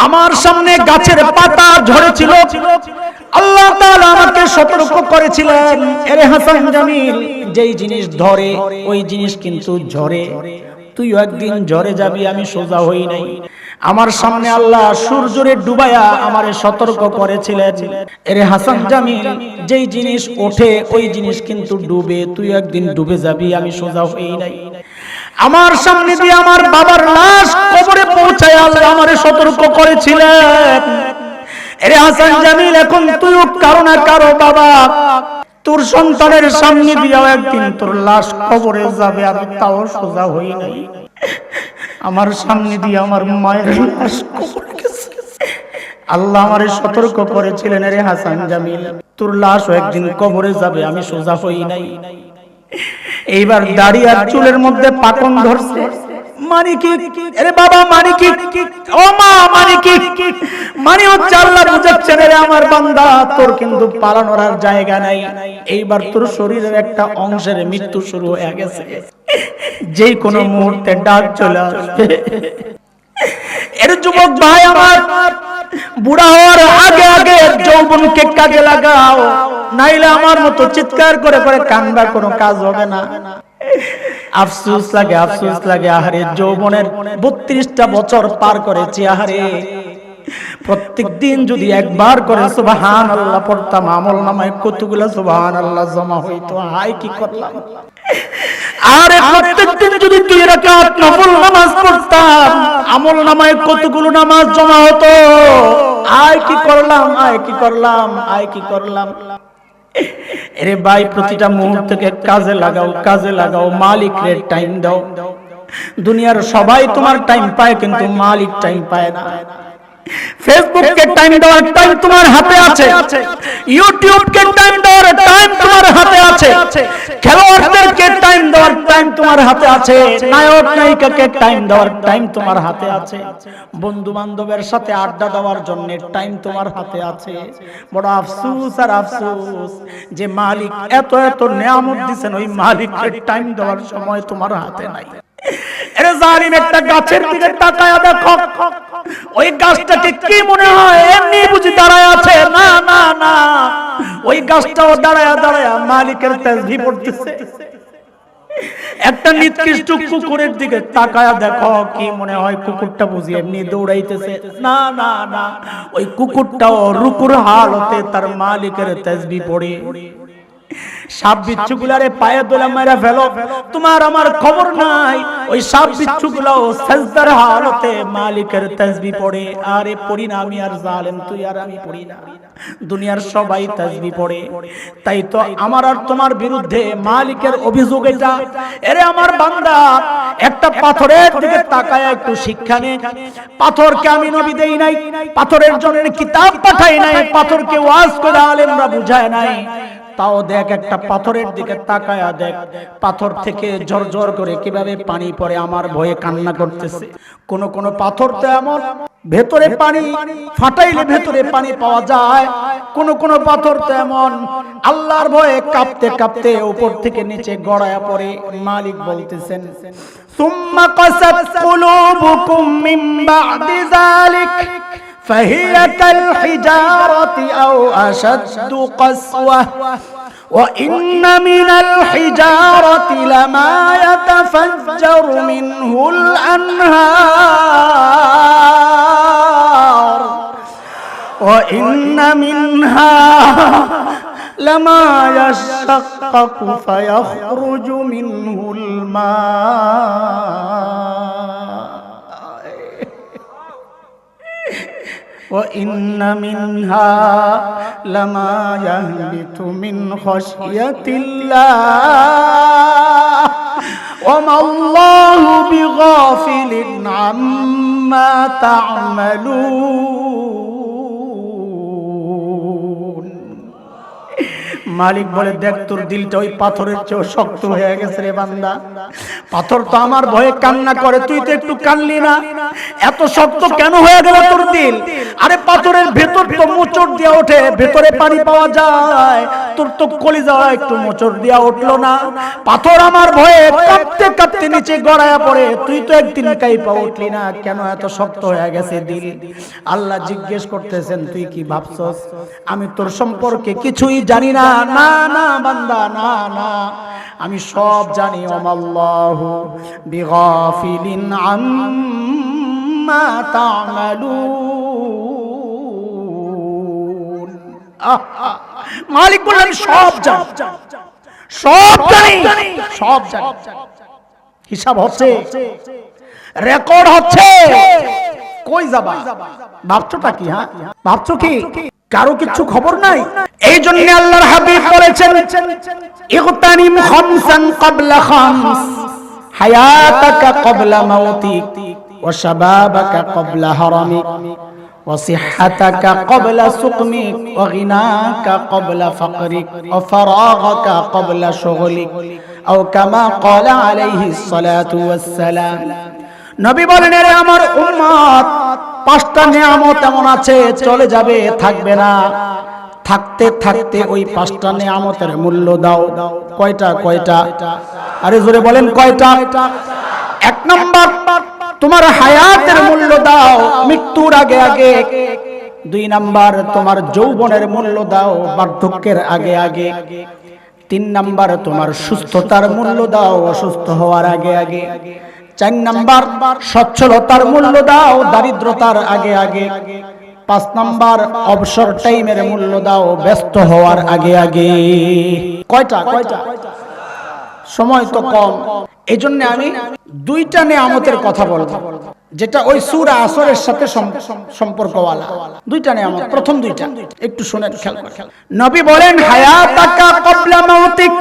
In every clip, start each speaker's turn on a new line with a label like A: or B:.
A: আমার সামনে গাছের পাতা ঝরেছিল, আল্লাহ তাআলা আমাকে সতর্ক করেছিলেন, এরে হাসান জামিল, যেই জিনিস ধরে ওই জিনিস কিন্তু ঝরে, তুইও একদিন ঝরে যাবি। আমি সোজা হই নাই। আমার সামনে আল্লাহ সূর্যরে ডুবায়া আমারে সতর্ক করেছিলেন, এরে হাসান জামিল, যেই জিনিস ওঠে ওই জিনিস কিন্তু ডুবে, তুই একদিন ডুবে যাবি। আমি সোজা হই নাই। আমার সামনে দিয়ে আমার বাবার লাশ কবরে পৌঁছায় আল্লাহ আমারে সতর্ক করেছিলেন, এরে হাসান জামিল, এখন তুইও কারো না কারো বাবা, তোর সন্তানের সামনে দিয়েও একদিন তোর লাশ কবরে যাবে। আমি তাও সোজা হই নাই। আমার সামনে দিয়ে আমার মায়ের লাশ কবরে গেছে। আল্লাহ আমারে সতর্ক করেছিলেন, এরে হাসান জামিল, তোর লাশও একদিন কবরে যাবে। আমি সোজা হই নাই। এইবার দাড়ি আর চুলের মধ্যে পাকন ধরছে। মানে কি? আরে বাবা, মানে কি? ও মা, মানে কি? মানে হচ্ছে আল্লাহ বুঝাচ্ছেন, রে আমার বান্দা, তোর কিন্তু পালানোর আর জায়গা নাই। এইবার তোর শরীরের একটা অংশের মৃত্যু শুরু হয়ে গেছে, যেই কোনো মুহূর্তে ডাক চলে আসবে। এর যুবক ভাই আমার, বুড়া হওয়ার আগে আগে যৌবনকে কাজে লাগাও, নাইলে আমার মতো চিৎকার করে করে কান্না কোনো কাজ হবে না। আফসোস লাগে, আফসোস লাগে। আহারে, যৌবনের 32টা বছর পার করেছি। আহারে, প্রত্যেক দিন যদি একবার করে সুবহানাল্লাহ পড়তাম, আমল নামায় কতগুলো সুবহানাল্লাহ জমা হইতো। হায় কি করলাম! আরে প্রত্যেক দিন যদি 2 রাকাত নফল নামাজ পড়তাম, আমল নামায় কতগুলো নামাজ জমা হতো। আয় কি করলাম, আয় কি করলাম, আয় কি করলাম! এরে ভাই, প্রতিটা মুহূর্তকে কাজে লাগাও, কাজে লাগাও। মালিকের টাইম দাও। দুনিয়ার সবাই তোমার টাইম পায়, কিন্তু মালিক টাইম পায় না। ফেসবুককে টাইম দেওয়ার টাইম তোমার হাতে আছে, ইউটিউবকে টাইম দেওয়ার টাইম তোমার হাতে আছে, খেলোয়াড়দেরকে টাইম দেওয়ার টাইম তোমার হাতে আছে, নায়ক নায়িকাকে টাইম দেওয়ার টাইম তোমার হাতে আছে, বন্ধু বান্ধবের সাথে আড্ডা দেওয়ার জন্য টাইম তোমার হাতে আছে। বড় আফসোস আর আফসোস যে মালিক এত এত নিয়ামত দিবেন, ওই মালিকের টাইম দেওয়ার সময় তোমার হাতে নাই। এরে জালিম, একটা গাছের দিকে তাকায়া দেখো, ওই গাছটাকে কি মনে হয় এমনি বুঝি দাঁড়ায় আছে? না না না, ওই গাছটাও দাঁড়ায়া দাঁড়ায়া মালিকের তাসবিহ পড়তেছে। একটা নিকৃষ্ট কুকুরের দিকে তাকায়া দেখো, কি মনে হয় কুকুরটা বুঝি এমনি দৌড়াইতেছে? না না না, ওই কুকুরটাও রুকুর হালতে তার মালিকের তাসবিহ পড়ে। সাপ বিচ্ছুগুলারে পায়ে দোলা মেরা ফেলো, তোমার আমার খবর নাই। ওই সাপ বিচ্ছুগুলাও সাজদার হালতে মালিকের তাসবিহ পড়ে। আরে পড়ি না আমি আর জালেম, তুই আর আমি পড়ি না, দুনিয়ার সবাই তাসবিহ পড়ে। তাই তো আমার আর তোমার বিরুদ্ধে মালিকের অভিযোগ এটা। এরে আমার বান্দা, একটা পাথরের দিকে তাকায় একটু শিক্ষা নে। পাথরকে আমি নবী দেই নাই, পাথরের জন্য কিতাব পাঠাই নাই, পাথরকে ওয়াজ করে আলেমরা বুঝায় নাই। তাও দেখ, একটা পাথরের দিকে তাকায়া দেখ, পাথর থেকে ঝরঝর করে কিভাবে পানি পড়ে, আমার ভয়ে কান্না করতেছে। কোন কোন পাথর তো এমন, ভেতরে পানি ফাটাইলে ভেতরে পানি পাওয়া যায়। কোন কোন পাথর তো এমন, আল্লাহর ভয়ে কাঁপতে কাঁপতে উপর থেকে নিচে গড়ায়া পড়ে। মালিক বলতেছেন, সুম্মা কাসাত কুলুবুকুম মিন বা'দি যালিক فهي كالحجارة أو أشد قسوة وإن من الحجارة لما يتفجر منه الأنهار وإن منها لما يشقق فيخرج منه الماء وإن منها لما يهبط من خشية الله وما الله بغافل عما تعملون। মালিক বলে, দেখ তোর দিলটা ওই পাথরের চেয়েও শক্ত হয়ে গেছে রে বান্দা। পাথর তো আমার ভয়ে কান্না করে, তুই তো একটু কানলি না, এত শক্ত কেন হয়ে গেল তোর দিল? আরে পাথরের ভেতর তো মোচড় দিয়া ওঠে, ভেতরে পানি পাওয়া যায়, তোর তো কলিজা একটু মোচড় দিয়া উঠলো না। পাথর আমার ভয়ে কাঁপতে কাঁপতে নিচে গড়ায়া পড়ে, তুই তো একদিন কাইপা উঠলি না, কেন এত শক্ত হয়ে গেছে দিল? আল্লাহ জিজ্ঞেস করতেছেন, তুই কি ভাবছস আমি তোর সম্পর্কে কিছুই জানি না? না না বান্দা, না না, আমি সব জানি। ওমাল্লাহু বিগাফিলিন আম্মা তা'মালুন। মালিক বলেন, আমি সব জানি, সব জানি, সব জানি। হিসাব হচ্ছে, রেকর্ড হচ্ছে। কই যাবা? ভাবছোটা কি? হ্যাঁ ভাবছো কি কারো কিছু খবর নাই? এই জন্য আল্লাহর হাবিব বলেছেন, ইগতানিম খামসান ক্বাবলা খামস, হায়াতাকা ক্বাবলা মাউতিক, ওয়া শাবাবাকা ক্বাবলা হারামিক, ওয়া সিহহাতাকা ক্বাবলা সুকমিক, ওয়া গিনাকা ক্বাবলা ফাকরিক, ওয়া ফারাগাকা ক্বাবলা শুগলিক, আও কামা ক্বালা আলাইহিস সালাতু ওয়াস সালাম। নবী বলেন, রে আমার উম্মত, পাঁচটা নিয়ামত এমন আছে চলে যাবে, থাকবে না। থাকতে থাকতে ওই পাঁচটা নিয়ামতের মূল্য দাও। কয়টা? কয়টা? আরে জোরে বলেন, কয়টা? এক নাম্বার, তোমার হায়াতের মূল্য দাও, মৃত্যুর আগে আগে। দুই নাম্বার, তোমার যৌবনের মূল্য দাও, বার্ধক্যের আগে আগে। তিন নাম্বার, তোমার সুস্থতার মূল্য দাও, অসুস্থ হওয়ার আগে আগে। চার নাম্বার, সচ্ছলতার মূল্য দাও, দারিদ্রতার আগে আগে। পাঁচ নাম্বার, অবসর টাইমের মূল্য দাও, ব্যস্ত হওয়ার আগে আগে। কয়টা? কয়টা? সময় তো কম, এই জন্য আমি দুইটা নিয়ামতের কথা বলবো, যেটা ওই সূরা আসরের সাথে সম্পর্কওয়ালা। দুইটা নিয়ামত, প্রথম দুইটা একটু শুনেন, খেয়াল করেন। নবী বলেন, হায়াতাকা ক্বাবলা মাউতিক,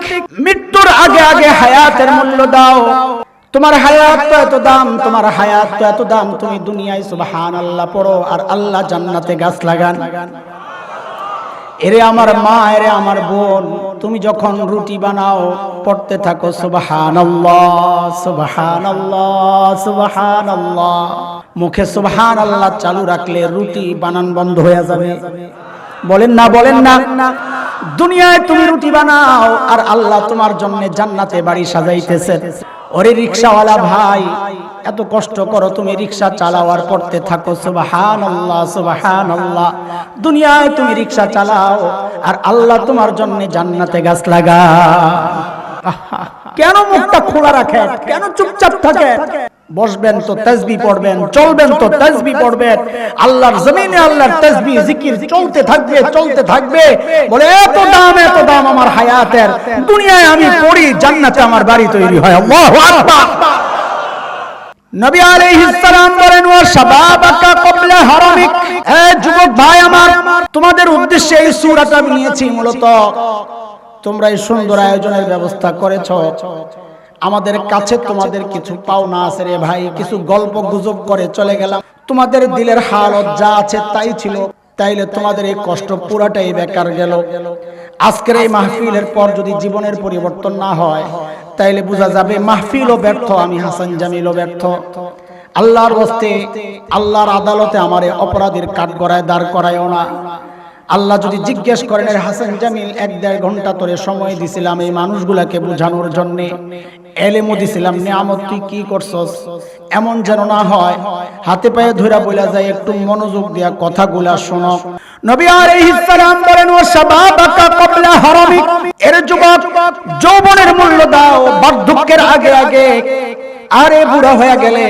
A: মৃত্যুর আগে আগে হায়াতের মূল্য দাও। তোমার হায়াত তো এত দাম, তোমার হায়াত তো এত দাম, তুমি দুনিয়ায় সুবহানাল্লাহ পড়ো আর আল্লাহ জান্নাতে গাছ লাগান। এরে আমার মা, এরে আমার বোন, তুমি যখন রুটি বানাও পড়তে থাকো সুবহানাল্লাহ সুবহানাল্লাহ সুবহানাল্লাহ। মুখে সুবহানাল্লাহ চালু রাখলে রুটি বানান বন্ধ হয়ে যাবে। বলেন না, বলেন না? দুনিয়ায় তুমি রুটি বানাও আর আল্লাহ তোমার জন্য জান্নাতে বাড়ি সাজাইতেছেন। ওরে রিকশাওয়ালা ভাই, এত কষ্ট করো, তুমি রিকশা চালাও আর পড়তে থাকো সুবহানাল্লাহ সুবহানাল্লাহ। দুনিয়ায় তুমি রিকশা চালাও আর আল্লাহ তোমার জন্য জান্নাতে গাছ লাগা। কেন মুখটা খোলা রাখেন? কেন চুপচাপ থাকেন? বসবেন তো তাসবিহ পড়বেন, চলবেন তো তাসবিহ পড়বেন। আল্লাহর জমিনে আল্লাহর তাসবিহ জিকির চলতে থাকবে, চলতে থাকবে। বলে, এত দাম আমার হায়াতের, দুনিয়ায় আমি পড়ি, জান্নাতে আমার বাড়ি তৈরি হয়। আল্লাহু আকবার। নবী আলাইহিস সালাম বলেন, ওয়া শাবাবাকা ক্বাবলা হারামিক। এ যুবক ভাই আমার, তোমাদের উদ্দেশ্যে এই সূরাটা আমি নিয়েছি মূলত। তোমরা এই সুন্দর আয়োজনের ব্যবস্থা করেছো, আমাদের কাছে তোমাদের কিছু পাওনা আছে রে ভাই। কিছু গল্প গুজব করে চলে গেলাম, তোমাদের দিলের হালত যা আছে তাই ছিল, তাইলে তোমাদের এই কষ্ট পুরাটাই বেকার গেল। আজকের এই মাহফিলের পর যদি জীবনের পরিবর্তন না হয়, তাইলে বোঝা যাবে মাহফিলও ব্যর্থ, আমি হাসান জামিলও ব্যর্থ। আল্লাহর হস্তে, আল্লাহর আদালতে আমার অপরাধীর কাঠগড়ায় দাঁড় করায়ও না। আল্লাহ যদি জিজ্ঞেস করেন, হাসান জামিল 1-1.5 ঘন্টা তোরে সময় দিছিলাম এই মানুষগুলাকে বোঝানোর জন্য, এলেমও দিছিলাম, নিয়ামত তুই কি করছস? এমন যেন না হয় হাতে পায়ে ধইরা বলা যায়, একটু মনোযোগ দিয়া কথাগুলা শোনো। নবী আলাইহিস সালাম বলেন, ওয়া শাবাবাকা ক্বাবলা হারামিক। এর যুবক, যৌবনের মূল্য দাও বার্ধক্যের আগে আগে। আরে বুড়া হয়ে গেলে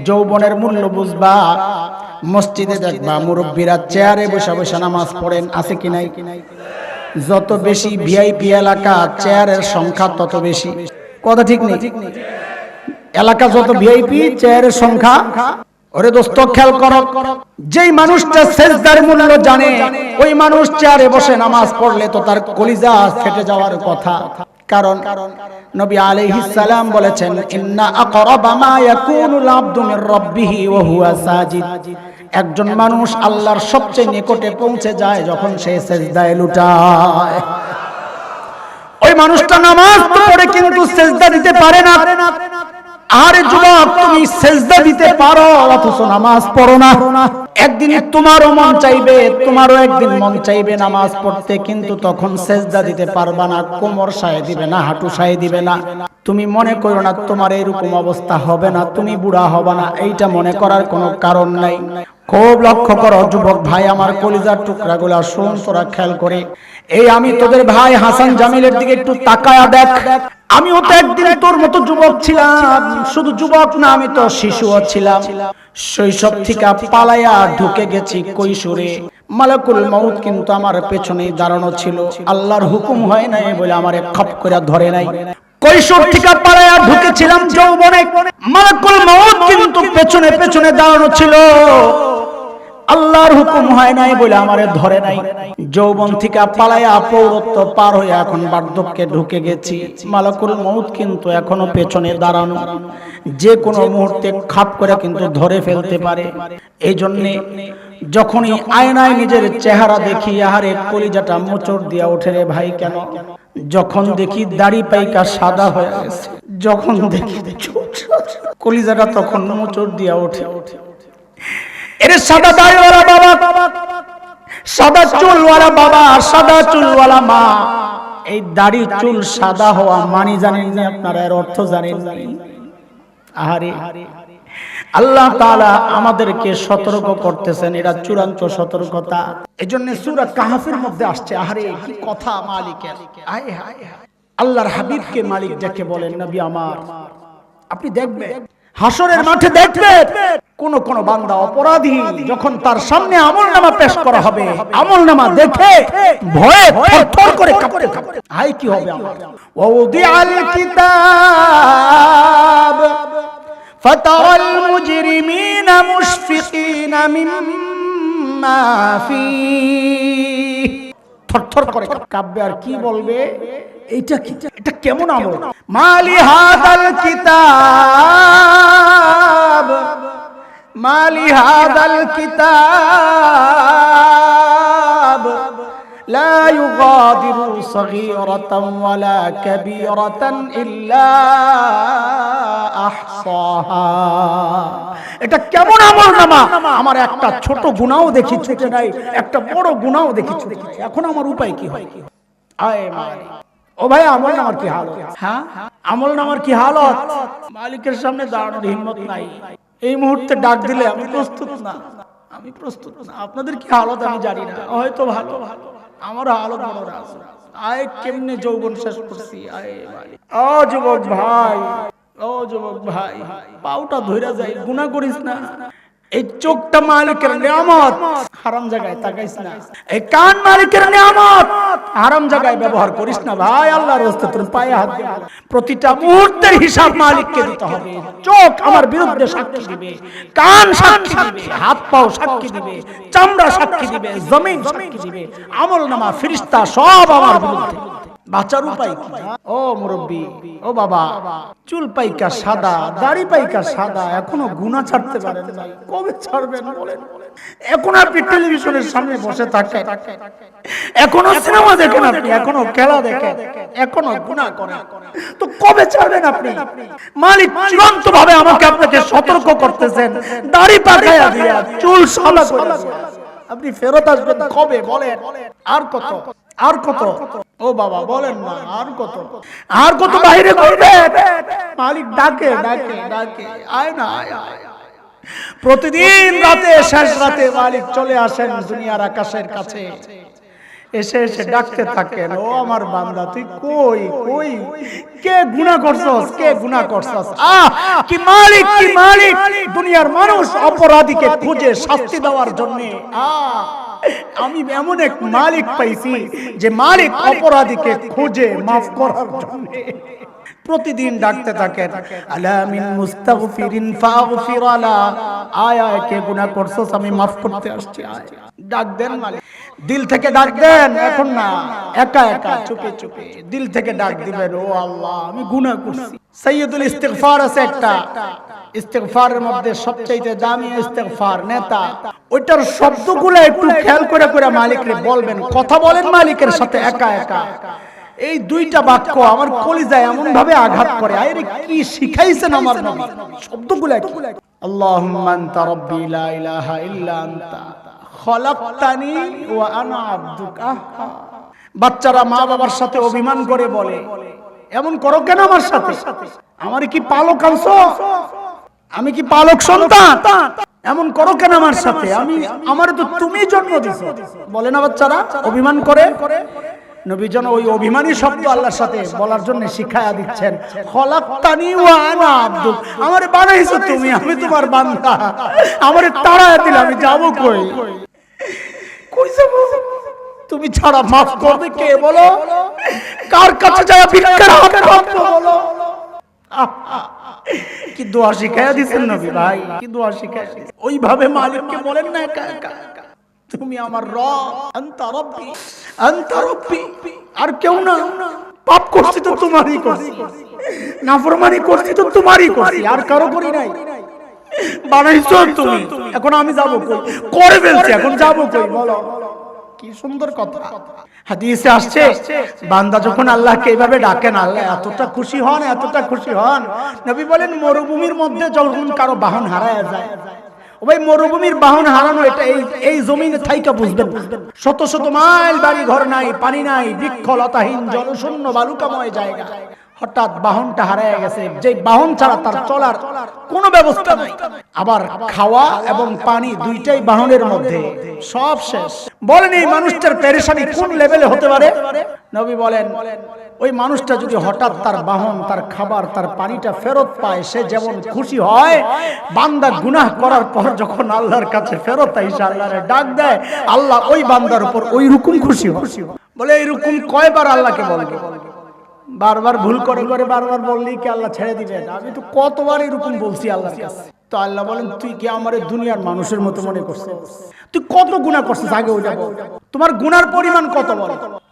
A: যৌবনের মূল্য বুঝবা। মসজিদে দেখবা মুরব্বীরা চেয়ারে বসে বসে নামাজ পড়েন, আছে কি নাই? যত বেশি ভিআইপি এলাকা, চেয়ারের সংখ্যা তত বেশি। কথা ঠিক নেই? এলাকা যত ভিআইপি, চেয়ারের সংখ্যা। ওরে দোস্ত, খেয়াল করো, যেই মানুষটা সেজদার মূল্য জানে, ওই মানুষ চেয়ারে বসে নামাজ পড়লে তো তার কলিজা ফেটে যাওয়ার কথা। কারণ নবী আলাইহিস সালাম বলেছেন, ইন্না আকরাবা মা ইয়াকুনুল আবদু মির রাব্বিহি ওয়া হুয়া সাজিদ। একজন মানুষ আল্লাহর সবচেয়ে নিকটে পৌঁছে যায় যখন সে সিজদায় লুটায়। মানুষটা নামাজ তো পড়ে কিন্তু সিজদা দিতে পারে না। আরে যুবক, তুমি সিজদা দিতে পারো অথচ নামাজ পড়ো না। একদিন তোমারও মন চাইবে, তোমারও একদিন মন চাইবে নামাজ পড়তে, কিন্তু তখন সিজদা দিতে পারবা না, কোমর সায়ে দিবে না, হাঁটু সায়ে দিবে না। তুমি মনে করো না তোমার এরকম অবস্থা হবে না, তুমি বুড়া হবে না, এইটা মনে করার কোনো কারণ নাই। খুব লক্ষ্য করো যুবক ভাই, আমার কলিজার টুকরাগুলা শোন, তোরা খেয়াল করে। এই আমি তোদের ভাই হাসান জামিলের দিকে একটু তাকায়া দেখ। আমিও তো একদিন তোর মতো যুবক ছিলাম, শুধু যুবক না, আমি তো শিশুও ছিলাম। শৈশব থেকে পালাইয়া ঢুকে গেছি কৈশোরে। মালাকুল মউত কিন্তু আমার পেছনেই দাঁড়ানো ছিল, আল্লাহর হুকুম হয় নাই বলে আমারে খপ করে ধরে নাই। কৈশোর থেকে পালাইয়া ঢুকেছিলাম যৌবনে, মালাকুল মউত কিন্তু পেছনে পেছনে দাঁড়ানো ছিল, আল্লাহর হুকুম হয় নাই বলে আমারে ধরে নাই। যৌবন থেকে পালাইয়া পৌরত্ব পার হয়ে এখন বার্ধক্যে ঢুকে গেছি, মালাকুল মউত কিন্তু এখনো পেছনে দাঁড়ানো, যে কোনো মুহূর্তে খাপ করে কিন্তু ধরে ফেলতে পারে। এই জন্যে যখনই আয়নায় নিজের চেহারা দেখি, আহারে কলিজাটা মোচড় দিয়া ওঠে রে ভাই। কেন? যখন দেখি দাড়ি পাইকা সাদা হয়ে গেছে, যখন দেখি কলিজাটা তখন মোচড় দিয়া ওঠে। এরে সাদা দাড়িওয়ালা বাবা, সাদা চুলওয়ালা বাবা, সাদা চুলওয়ালা মা, এই দাড়ি চুল সাদা হওয়া মানে জানেন না আপনারা? এর অর্থ জানেন না? আহারে, আল্লাহ তাআলা আমাদেরকে সতর্ক করতেছেন, এটা চূড়ান্ত সতর্কতা। এজন্য সূরা কাহফের মধ্যে আসছে, আহারে কি কথা মালিকের। আয় হায়, আল্লাহর হাবিবকে মালিক ডেকে বলেন, নবী আমার, আপনি দেখবেন হাসরের মাঠে, দেখবেন কোন কোন বান্দা অপরাধী যখন তার সামনে আমলনামা পেশ করা হবে, আমলনামা দেখে ভয়ে থরথর করে কাঁপতে থাকে। আয় কি হবে আমার? ওয়াউদিআল কিতাব ফাতারাল মুজরিমিনা মুশফিকিনা মিম্মা ফীহি, থরথর করে কাঁপবে। আর কি বলবে? এইটা কি? এটা কেমন আমল? মালি হাদাল কিতাব, মালি হাদাল কিতাব লা ইউগাদিরু সগীরাতান ওয়ালা কাবীরাতান ইল্লা আহসাহা। এটা কেমন আমলনামা? আমার একটা ছোট গুনাহও দেখি ছুটে নাই, একটা বড় গুনাহও দেখি ছুটে গেছে। এখন আমার উপায় কি হয়? আয় মালিক, ও ভাই আমলনামার কি হালত? হ্যাঁ, আমলনামার কি হালত? মালিকের সামনে দাঁড়ানোর হিম্মত নাই। এই মুহূর্তে ডাক দিলে আমি প্রস্তুত না, আমি প্রস্তুত না। আপনাদের কি হালত আমি জানি না, হয়তো ভালো, আমার হালত মনে আছে। আয় কেমনে যৌবন শেষ করছি। আয় মালিক, ও যুবক ভাই, ও যুবক ভাই, পাউটা ধইরা যাই, গুনাহ করিস না। এই চোখটা মালিকের নিয়ামত, হারাম জায়গায় তাকাইস না। এই কান মালিকের নিয়ামত, হারাম জায়গায় ব্যবহার করিস না ভাই। আল্লাহর রাস্তায় তোর পায়ে হাত দে। প্রতিটা মুহূর্তের হিসাব মালিককে দিতে হবে। চোখ আমার বিরুদ্ধে সাক্ষী দিবে, কান সাক্ষী দিবে, হাত পাও সাক্ষী দিবে, চামড়া সাক্ষী দিবে, জমিন সাক্ষী দিবে, আমলনামা ফেরেশতা সব আমার বিরুদ্ধে। বাঁচার উপায় কি? ও মুরব্বী, ও বাবা, চুল পাইকা সাদা, দাড়ি পাইকা সাদা, এখনো গুনাহ ছাড়তে পারেন না, কবে ছাড়বেন বলেন? এখন আপনি টেলিভিশনের সামনে বসে থাকেন, এখনো সিনেমা দেখেন, আপনি এখনো খেলা দেখেন, এখনো গুনাহ করেন, তো কবে ছাড়বেন আপনি? মালিক চূড়ান্ত ভাবে আমাকে আপনাকে সতর্ক করতেছেন, দাড়ি পাকায়া দিয়া, চুল সাদা করে দিয়া আপনি ফেরত আসবেন কবে বলেন? আর কত, আর কত? ও বাবা বলেন না, আর কত, আর কত বাইরে করবে? মালিক ডাকে ডাকে ডাকে, আয় না, আয় আয়। প্রতিদিন রাতে, শেষ রাতে মালিক চলে আসেন দুনিয়ার আকাশের কাছে, এসে এসে ডাকতে থাকেন, ও আমার বান্দা তুই কই কই, কে গুনাহ করছস, কে গুনাহ করছস? কি মালিক, কি মালিক! দুনিয়ার মানুষ অপরাধীকে খুঁজে শাস্তি দেওয়ার জন্য, আমি এমন এক মালিক পাইছি যে মালিক অপরাধীকে খুঁজে মাফ করার জন্য প্রতিদিন ডাকতে থাকেন, আলা মিন মুস্তাগফিরিন ফাগফির আলা, আয় আয় কে গুনাহ করছস, আমি মাফ করতে আসছি, আয়। ডাক দেন মালিক, দিল থেকে ডাক দেন, এখন না একা একা চুপে চুপে দিল থেকে ডাক দিবেন, ও আল্লাহ আমি গুনাহ করছি। সাইয়্যিদুল ইস্তিগফার আছে একটা, ইস্তিগফারের মধ্যে সবচেয়ে দামি ইস্তিগফার নেতা, ওইটার শব্দগুলো একটু খেয়াল করে করে মালিকরে বলবেন, কথা বলেন মালিকের সাথে একা একা। এই দুইটা বাক্য আমার কলিজায় এমন ভাবে আঘাত করে, আরে কি শিখাইছেন আমার নবী, শব্দগুলো কি? আল্লাহুম্মা আনতা রাব্বি লা ইলাহা ইল্লা আনতা খলাকতানি ওয়া আনা আবদুকা। বাচ্চারা মা বাবার সাথে অভিমান করে বলে, এমন করো কেন আমার সাথে? আমার কি পালক আনছো? আমি কি পালক সন্তান? এমন করো কেন আমার সাথে? আমার তো তুমি জন্ম দিছো। বলে না বাচ্চারা, অভিমান করে। নবী জন ওই অভিমানী শব্দ আল্লাহর সাথে বলার জন্য শিখায়া দিচ্ছেন, খলাকতানি ওয়া আনা আবদুক, আমারে বানাইছো তুমি, আমি তোমার বান্দা, আমারে তাড়ায় দিলে আমি যাব কই? কই যাব? তুমি ছাড়া মাফ করবে কে বলো? কার কাছে যায় ভিক্ষার হাত পাতবো বলো? কি দোয়া শিখায়া দিয়েছেন নবী ভাই, কি দোয়া শিখায়া দিয়েছেন। ওইভাবে মালিককে বলেন না, একা একা তুমি আমার রব, আনতা রব্বি, আনতা রব্বি, আর কেউ না। পাপ করছি তো তোমারই করছি, নাফরমানি করছি তো তোমারই করছি, আর কারো করি নাই। বানাইছো তুমি, এখন আমি যাবো কই? করে ফেলছি, এখন যাবো কই বলো? কি সুন্দর কথা। হাদিসে আসছে, বান্দা যখন আল্লাহকে এইভাবে ডাকেন, আল্লাহ এতটা খুশি হন, এতটা খুশি হন। নবী বলেন, মরুভূমির মধ্যে যখন কারো বাহন হারায় যায়, ওই মরুভূমির বাহন হারানো, এটা এই জমিনে থাইকা বুঝবেন। শত শত মাইল বাড়ি ঘর নাই, পানি নাই, বৃক্ষলতাহীন জনশূন্য বালুকাময় জায়গা, হঠাৎ বাহনটা হারায় গেছে। যে বাহন ছাড়া তার চলার কোনো ব্যবস্থা নাই, আবার খাওয়া এবং পানি দুইটাই বাহনের মধ্যে, সব শেষ। বলেন এই মানুষটার পেরেশানি কোন লেভেলে হতে পারে? নবী বলেন, ওই মানুষটা যদি হঠাৎ তার বাহন, তার খাবার, তার পানিটা ফেরত পায়, সে যেমন খুশি হয়, বান্দা গুনাহ করার পর যখন আল্লাহর কাছে ফেরত আইসা আল্লাহরে ডাক দেয়, আল্লাহ ওই বান্দার উপর ওই রকম খুশি হয়। বলে এইরকম কয়বার আল্লাহকে বলবে? বারবার ভুল করে করে বারবার বললেই কি আল্লাহ ছেড়ে দিবেন? আমি তো কতবার এরকম বলছি আল্লাহর কাছে। তো আল্লাহ বলেন, তুই কি আমার দুনিয়ার মানুষের মতো মনে করছিস? তুই কত গুনাহ করছিস আগে ওইটা বল। তোমার গুনার পরিমাণ কত?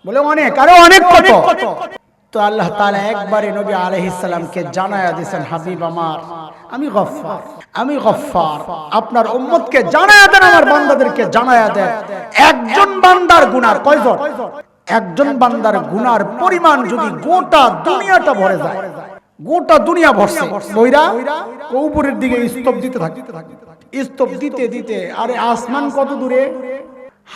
A: বলে অনেক। আরে অনেক কত? তো আল্লাহ তাআলা একবারে নবী আলাইহিস সালামকে জানায়া দিয়েছেন, হাবিব আমার, আমি গফফার, আমি গফফার। আপনার উম্মতকে জানায়া দেন, আমার বান্দাদেরকে জানায়া দেন, একজন বান্দার গুনার কয়জন? একজন বান্দার গুনার পরিমাণ যদি গোটা দুনিয়াটা ভরে যায়, গোটা দুনিয়া ভরছে, বইরা উপরের দিকে স্তব দিতে থাকে, স্তব দিতে দিতে, আরে আসমান কত দূরে?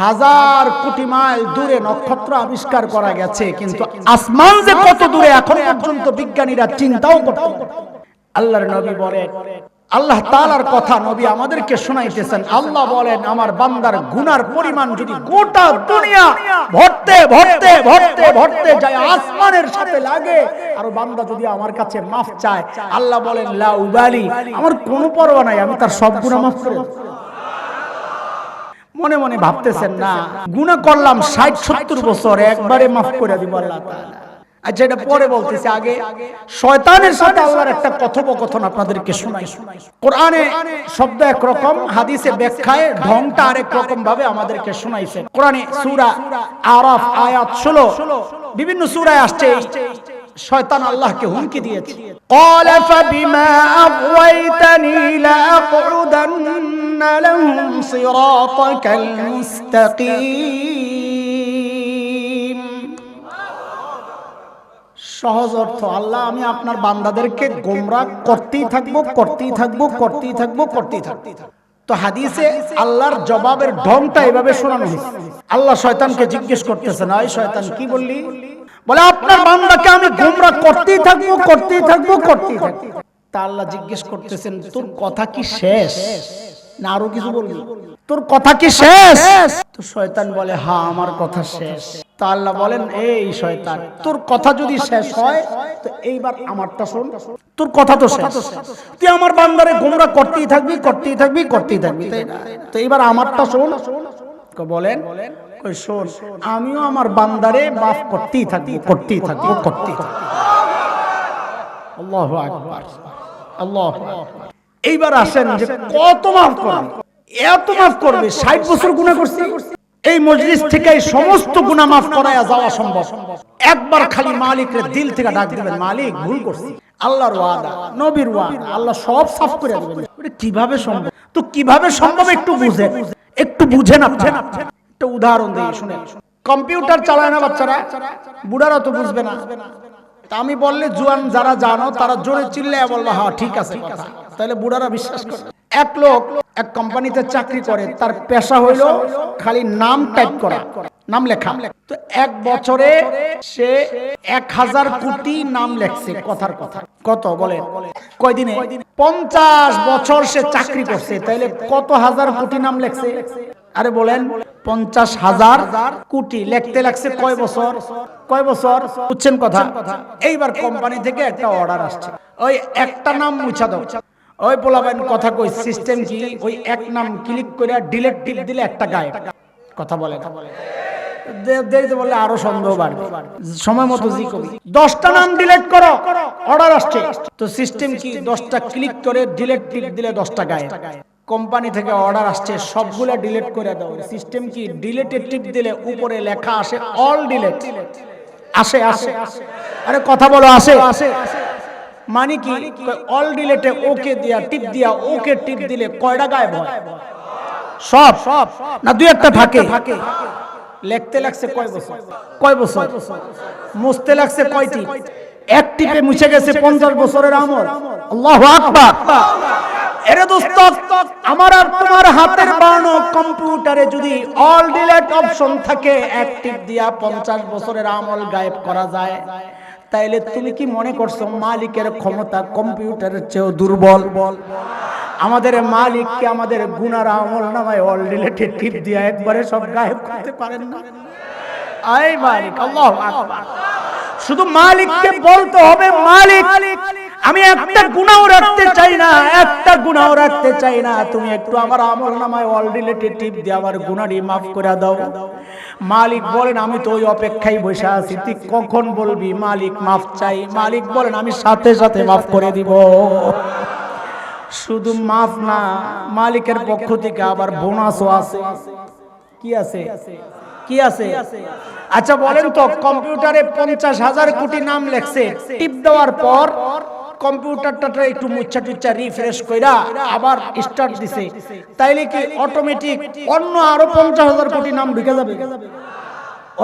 A: হাজার কোটি মাইল দূরে নক্ষত্র আবিষ্কার করা গেছে, কিন্তু আসমান যে কত দূরে এখন পর্যন্ত বিজ্ঞানীরা চিন্তাও করতে পারে। আল্লাহর নবী বলেন, আল্লাহ তাআলার কথা নবী আমাদেরকে শোনাইতেছেন। আল্লাহ বলেন, আমার বান্দার গুনার পরিমাণ যদি গোটা দুনিয়া ভরতে ভরতে ভরতে ভরতে যায়, আসমানের সাথে লাগে, আর বান্দা যদি আমার কাছে মাফ চায়, আল্লাহ বলেন, লা উবালি, আমার কোনো পরোয়া নাই, আমি তার সব গুনাহ মাফ করে দেব। মনে মনে ভাবতেছেন না, গুনাহ করলাম 60-70 বছর, একবারে মাফ করে দিব আল্লাহ তাআলা। আচ্ছা, এটা পরে বলতেছি, আগে শয়তানের সাথে আল্লাহর একটা কথোপকথন আপনাদেরকে শোনাই। কোরআনে শব্দ একরকম, হাদিসে ব্যাখ্যায় ঢংটা আরেক রকম ভাবে আমাদেরকে শোনাইছে। কোরআনে সূরা আরাফ আয়াত 16, বিভিন্ন সূরায় আসছে শয়তান আল্লাহকে হুমকি দিয়েছে, ক্বালা ফাবিমা আগওয়াইতানি লাআকউদান্না লাহুম সিরাতাকাল মুস্তাকিম। সহজ অর্থ, আল্লাহ আমি আপনার বান্দাদেরকে গোমরাহ করতেই থাকবো, করতেই থাকবো, করতেই থাকবো, করতেই থাকবো। তো হাদিসে আল্লাহর জবাবের ঢংটা এভাবে শোনানো হয়েছে। আল্লাহ শয়তানকে জিজ্ঞেস করতেছেন, এই শয়তান কি বললি? বলে, আপনার বান্দাকে আমি গোমরাহ করতেই থাকবো, করতেই থাকবো, করতেই থাকবো। তা আল্লাহ জিজ্ঞেস করতেছেন, তোর কথা কি শেষ না আরো কিছু বলবি? তোর কথা কি শেষ? তো শয়তান বলে, হ্যাঁ আমার কথা শেষ। তা আল্লাহ বলেন, এই শয়তান, তোর কথা যদি শেষ হয় তো এইবার আমারটা শোন। তোর কথা তো শেষ, তুই আমার বান্দারে গোমরাহ করতেই থাকবি, করতেই থাকবি, করতেই থাকবি, তাই না? তো এইবার আমারটা শোন। বলেন, কই শোন, আমিও আমার বান্দারে মাফ করতেই থাকবো, করতেই থাকবো, করতেই থাকবো। আল্লাহু আকবার, আল্লাহু আকবার। এইবার আসেন যে কত মাফ করবে? এত মাফ করবে, 60 বছর গুনাহ করছি। এই মজলিস থেকে সমস্ত গুনাহ মাফ করায়া যাওয়া সম্ভব। একবার খালি মালিকের দিল থেকে ডাক দিবেন, মালিক ভুল করছি। আল্লাহর ওয়াদা, নবীর ওয়াদা, আল্লাহ সব সাফ করে দিবেন। এটা কিভাবে সম্ভব? তো কিভাবে সম্ভব একটু বুঝেন, একটু বুঝেন। আপনারা একটা উদাহরণ দিই, শুনেন। কম্পিউটার চালায় না বাচ্চারা, বুড়ারা তো বুঝবে না। তা আমি বললে জুয়ান যারা জানো তারা জোরে চিল্লায় বলবা হ্যাঁ ঠিক আছে কথা, তাহলে বুড়ারা বিশ্বাস করে। এক লোক এক কোম্পানিতে চাকরি করে, তার পেশা হইল খালি নাম টাইপ করা, নাম লেখা। তো এক বছরে সে 1000 কোটি নাম লেখছে, কথার কথা। কত বলেন? কয়দিনে? 50 বছর সে চাকরি করছে, তাইলে কত হাজার কোটি নাম লেখছে? আরে বলেন, 50,000 কোটি লিখতে লাগছে কয় বছর? কয় বছর বুঝছেন কথা? এইবার কোম্পানি থেকে একটা অর্ডার আসছে, ওই একটা নাম মুছা দাও। ওই পোলাবেন কথা কই, সিস্টেম কি? ওই এক নাম ক্লিক করে ডিলিট টিপ দিলে একটা গায়েব। কথা বলে না? দেরিতে বললে আরো সন্দেহ বাড়বে। সময় মতো জি কবি 10টা নাম ডিলিট করো, অর্ডার আসছে। তো সিস্টেম কি? 10টা ক্লিক করে ডিলিট টিপ দিলে 10টা গায়েব। কোম্পানি থেকে অর্ডার আসছে সবগুলা ডিলিট করে দাও। সিস্টেম কি? ডিলিটে টিপ দিলে উপরে লেখা আসে অল ডিলিট। আসে আসে আরে কথা বলো, আসে। মানে কি? অল ডিলিটে ওকে দিয়া টিপ দিয়া ওকে টিপ দিলে কয়টা গায়েব হয়? সব না, দুই একটা থাকে। লিখতে লাগছে কয় বছর? কয় বছর? মুছতে লাগছে কয়টি? এক টিপে মুছে গেছে 50 বছরের আমল। আল্লাহু আকবার। এরে দোস্ত, আমার আর তোমার হাতের বানানো কম্পিউটারে যদি অল ডিলিট অপশন থাকে, এক টিপ দিয়া 50 বছরের আমল গায়েব করা যায়, তাইলে তুমি কি মনে করছো মালিকের ক্ষমতা কম্পিউটারের চেয়েও দুর্বল? আমাদের মালিককে আমাদের গুনার আমল নামায় অল ডিলিটে টিপ দিয়া একবারে সব গায়েব করতে পারেন না? আই মালিক, আল্লাহু আকবার। শুধু মালিককে বলতে হবে, মালিক আমি একটা গুনাহ রাখতে চাই না, একটা গুনাহ রাখতে চাই না, তুমি একটু আমার আমল নামায় অল ডিলিটে টিপ দিয়ে আমার গুনাহটি মাফ করে দাও। মালিক বলেন আমি তো ওই অপেক্ষায় বসে আছি, তুই কখন বলবি মালিক মাফ চাই? মালিক বলেন আমি সাথে সাথে মাফ করে দিব। শুধু মাফ না, মালিকের পক্ষ থেকে আবার বোনাসও আছে। কি আছে? কি আছে? আচ্ছা বলেন তো, কম্পিউটারে 50,000 কোটি নাম লেখছে, টিপ দেওয়ার পর কম্পিউটারটা একটু মুচ্ছা টুচ্ছা রিফ্রেশ কইরা আবার স্টার্ট দিছে, তাইলে কি অটোমেটিক অন্য আরো 50,000 কোটি নাম ঢুকে যাবে?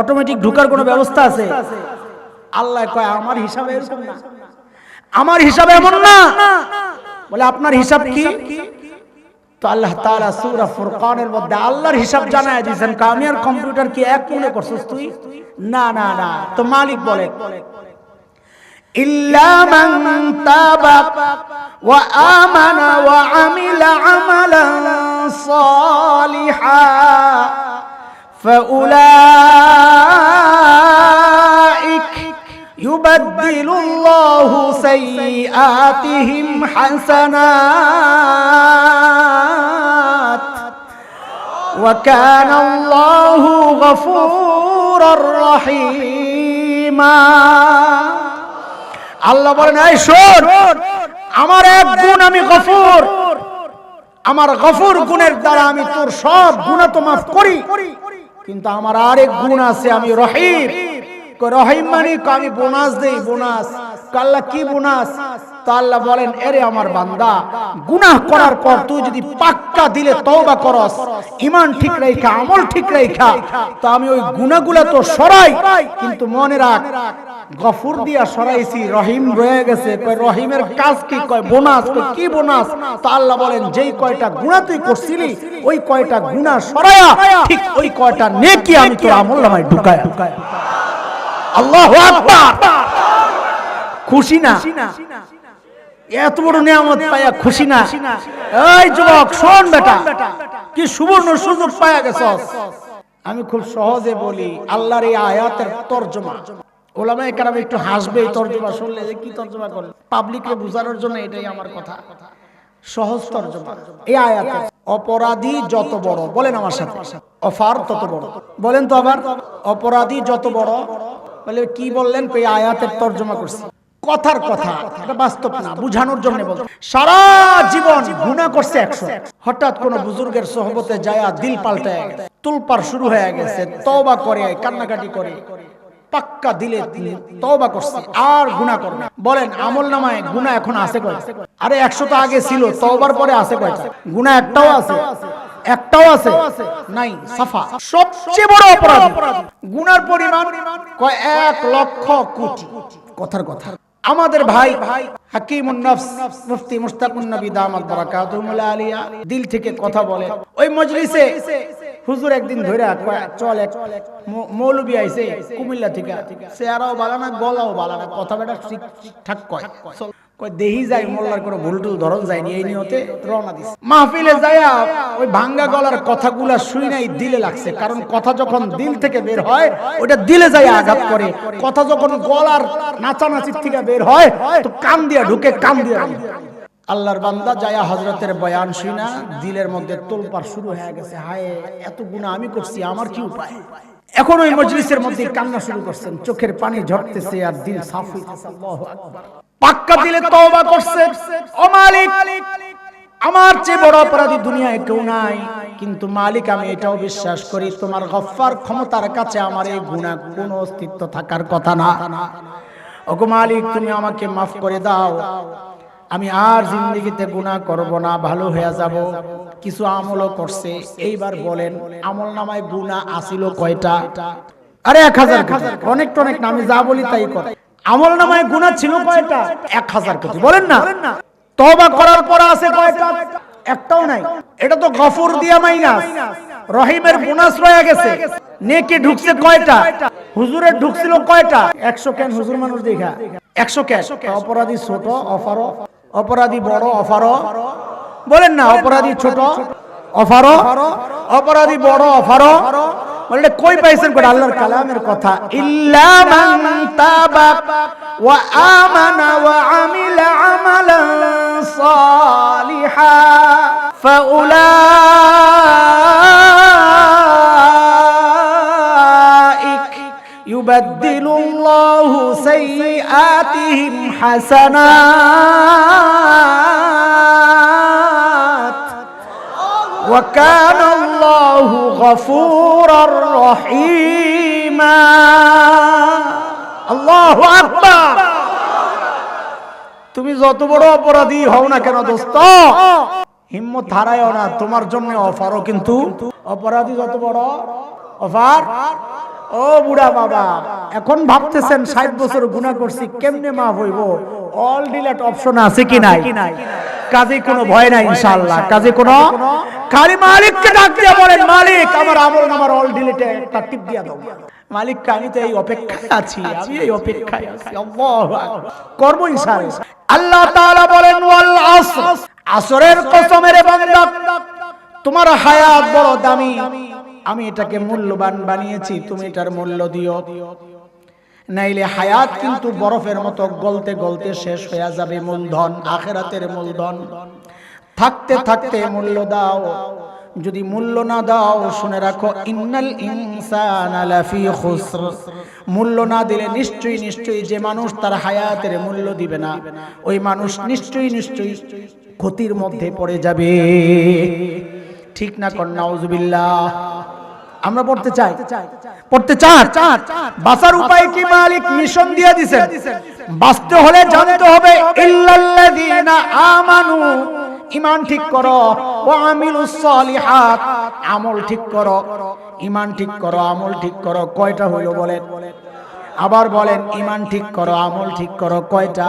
A: অটোমেটিক ঢুকার কোনো ব্যবস্থা আছে? আল্লাহ কয় আমার হিসাবে এরকম না, আমার হিসাবে এমন না। বলে আপনার হিসাব কি? তো আল্লাহ তাআলা সূরা ফুরকানের মধ্যে আল্লাহর হিসাব জানায় দিয়েছেন। আমি আর কম্পিউটার কি এক মনে করছস তুই? না না না। তো মালিক বলে ইল্লা মান তাবা ওয়া আমানা ওয়া আমিলা আমালান সালিহা ফাউলাইক ইউবাদদিলুল্লাহু সাইয়্যাতিহিম হাসানাত ওয়া কানাল্লাহু গফুরুর রহিমা। আল্লাহ বলেন এই শোন, আমার এক গুণ আমি গফুর, আমার গফুর গুণের দ্বারা আমি তোর সব গুনাহ তো মাফ করি, কিন্তু আমার আরেক গুণ আছে, আমি রহিম। রহিম মানে আমি বোনাস দেই, বোনাস। আল্লাহ কি বোনাস? তো আল্লাহ বলেন এরে আমার বান্দা, গুনাহ করার পর তুই যদি পাক্কা দিলে তওবা করস, ঈমান ঠিক রাখা, আমল ঠিক রাখা, তো আমি ওই গুনাহগুলো তো সরাই, কিন্তু মনে রাখ গফুর দিয়া সরাইছি, রহিম রয়ে গেছে। কয় রহিমের কাজ কি? কয় বোনাস। কয় কি বোনাস? তো আল্লাহ বলেন যেই কয়টা গুনাহ তুই করছিলি ওই কয়টা গুনাহ সরায়া ঠিক ওই কয়টা নেকি আমি তোর আমলনামায় ঢুকায়া। আল্লাহু আকবার। খুশি না? এত বড় নিয়ামত পায়া খুশি না? এই যুবক শোন বেটা, কি সুবর্ণ সুযোগ পায়া গেছস। আমি খুব সহজে বলি আল্লাহর এই আয়াতের তরজমা। ওলামায়ে কেরাম একটু হাসবে এই তরজমা শুনলে, যে কি তরজমা করল, পাবলিককে বোঝানোর জন্য এটাই আমার কথা। সহজ তরজমা এই আয়াতে, অপরাধী যত বড়, বলেন আমার সাথে, অফার তত বড়। বলেন তো আবার, অপরাধী যত বড়। বলে কি বললেন? এই আয়াতের তরজমা করছি, কথার কথা, এটা বাস্তব না, বুঝানোর জন্য বলছি। সারা জীবন গুনাহ করছে 100, হঠাৎ কোন বুজুর্গের সোহবতে যায়া দিল পাল্টায় গেছে, তুলপার শুরু হয়ে গেছে, তওবা করে, কান্নাকাটি করে, পাক্কা দিলে তওবা করছে, আর গুনাহ করবে। বলেন আমলনামায় গুনাহ এখন আছে কয়টা? আরে 100 তো আগে ছিল, তওবার পরে আছে কয়টা? গুনাহ একটাও আছে? একটাও আছে নাই, সাফা। সবচেয়ে বড় অপরাধী গুনার পরিমাণ কয় 1 লক্ষ কোটি। কথার কথা। আমাদের ভাই হাকিমুন নফস মুফতি মুশতাকুন নবী দামাত বারাকাতুহুল আলিয়া দিল থেকে কথা বলে। ওই মজলিসে হুজুর একদিন ধইরা কয় চল এক মৌলবী আইছে কুমিল্লা থেকে, চেহারাও ভালো না, গলাও ভালো না, কথা বেটা ঠিকঠাক কয়। কয় দেহি যাই মোল্লার কোনো ভুলটুল ধরন যায়নি, এই নিয়তে রওনা দিছে। মাহফিলে যায়া ওই ভাঙ্গা গলার কথাগুলা শুই নাই, দিলে লাগছে। কারণ কথা যখন দিল থেকে বের হয় ওটা দিলে যায় আঘাত করে। কথা যখন গলার নাচানাচির থেকে বের হয় তো কান দিয়া ঢুকে, কান দিয়া। আল্লাহর বান্দা যায়া হযরতের বয়ান শুনা দিলের মধ্যে তোলপাড় শুরু হয়ে গেছে। হায়, এত গুনাহ আমি করছি, আমার কি উপায়? এখন ওই মজলিসের মধ্যে কান্না শুরু করছেন, চোখের পানি ঝরতেছে আর দিল সাফ হইতেছে। আল্লাহু আকবার। পাক্কা দিলে তওবা করছে, ও মালিক আমার চেয়ে বড় অপরাধী দুনিয়ায় কেউ নাই, কিন্তু মালিক আমি এটাও বিশ্বাস করি তোমার গফফার ক্ষমতার কাছে আমার এই গুনাহ কোনো অস্তিত্ব থাকার কথা না। ওগো মালিক তুমি আমাকে মাফ করে দাও, আমি আর জিন্দেগিতে গুনাহ করব না, ভালো হয়ে যাব। কিছু আমলও করছে। এইবার বলেন আমল নামায় গুনাহ আসিল কয়টা? আরে 1000 কোটি। অনেক টনেক নামে যা বলি তাই কর। আমল নামায় গুনাহ ছিল কয়টা? 1000 কোটি। বলেন না। তওবা করার পর আছে কয়টা? একটাও নাই। এটা তো গফুর দিয়া মাইনাস, রহিমের বোনাস রয়ে গেছে। নেকি ঢুকছে কয়টা? হুজুরের ঢুকছিল কয়টা? 100 কেন হুজুর মানুষ দেখা 100 কেন? অপরাধী ছোট অফারও, অপরাধী বড় অফারও। বলেন না, অপরাধী ছোট অফারও, অপরাধী বড় অফারও। বলে কই পাইছেন? কোন আল্লাহর কালামের কথা। ইল্লা মান তাবা ওয়া আমানা ওয়া আমিলা আমালান সালিহা ফাউলাইক ইউবাদদিলুল্লাহু সাইয়্যাতিহিম হাসানাত ওয়া কানা আল্লাহু গফুরার রহিমা। আল্লাহু আকবার। তুমি যত বড় অপরাধী হও না কেন দোস্ত, হিম্মত হারায়ও না, তোমার জন্য অফারও। কিন্তু অপরাধী যত বড় অফার। ও বুড়া বাবা, এখন ভাবতেছেন 60 বছর গুনাহ করছি, কেমনে মাফ হইব? অল ডিলিট অপশন আছে কি নাই? কাজে কোনো ভয় নাই ইনশাআল্লাহ। কাজে কোনো, খালি মালিককে ডাক দিয়ে বলেন মালিক আমার আমল নামার অল ডিলিটে একটা টিপ দিয়া দাও। মালিক আমি তো এই অপেক্ষায় আছি, আমি এই অপেক্ষায় আছি। আল্লাহু আকবার। করব ইনশাআল্লাহ। আল্লাহ তাআলা বলেন ওয়াল আসর, আসরের কসম রে বান্দা তোমার হায়াত বড় দামি, আমি এটাকে মূল্যবান বানিয়েছি, তুমি এটার মূল্য দিও। নাইলে হায়াত কিন্তু বরফের মতো গলতে গলতে শেষ হয়ে যাবে। মূলধন, আখিরাতের মূলধন। থাকতে থাকতে মূল্য দাও, যদি মূল্য না দাও শুনে রাখো ইন্নাল ইনসানা লাফি খুসর। মূল্য না দিলে নিশ্চয়ই নিশ্চয়ই যে মানুষ তার হায়াতের মূল্য দিবে না, ওই মানুষ নিশ্চয়ই নিশ্চয়ই ক্ষতির মধ্যে পড়ে যাবে। ঠিক না কর? নাউজুবিল্লাহ। আমরা পড়তে চাই, পড়তে চান? বাঁচার উপায় কি? মালিক মিশন দিয়ে দিয়েছেন। বাঁচতে হলে জানতে হবে ইল্লাল্লাযীনা আমানু, ঈমান ঠিক করো, ওয়া আমিলুস সালিহাত, আমল ঠিক করো। ঈমান ঠিক করো, আমল ঠিক করো। কয়টা হইল বলেন? আবার বলেন, ঈমান ঠিক করো, আমল ঠিক করো। কয়টা?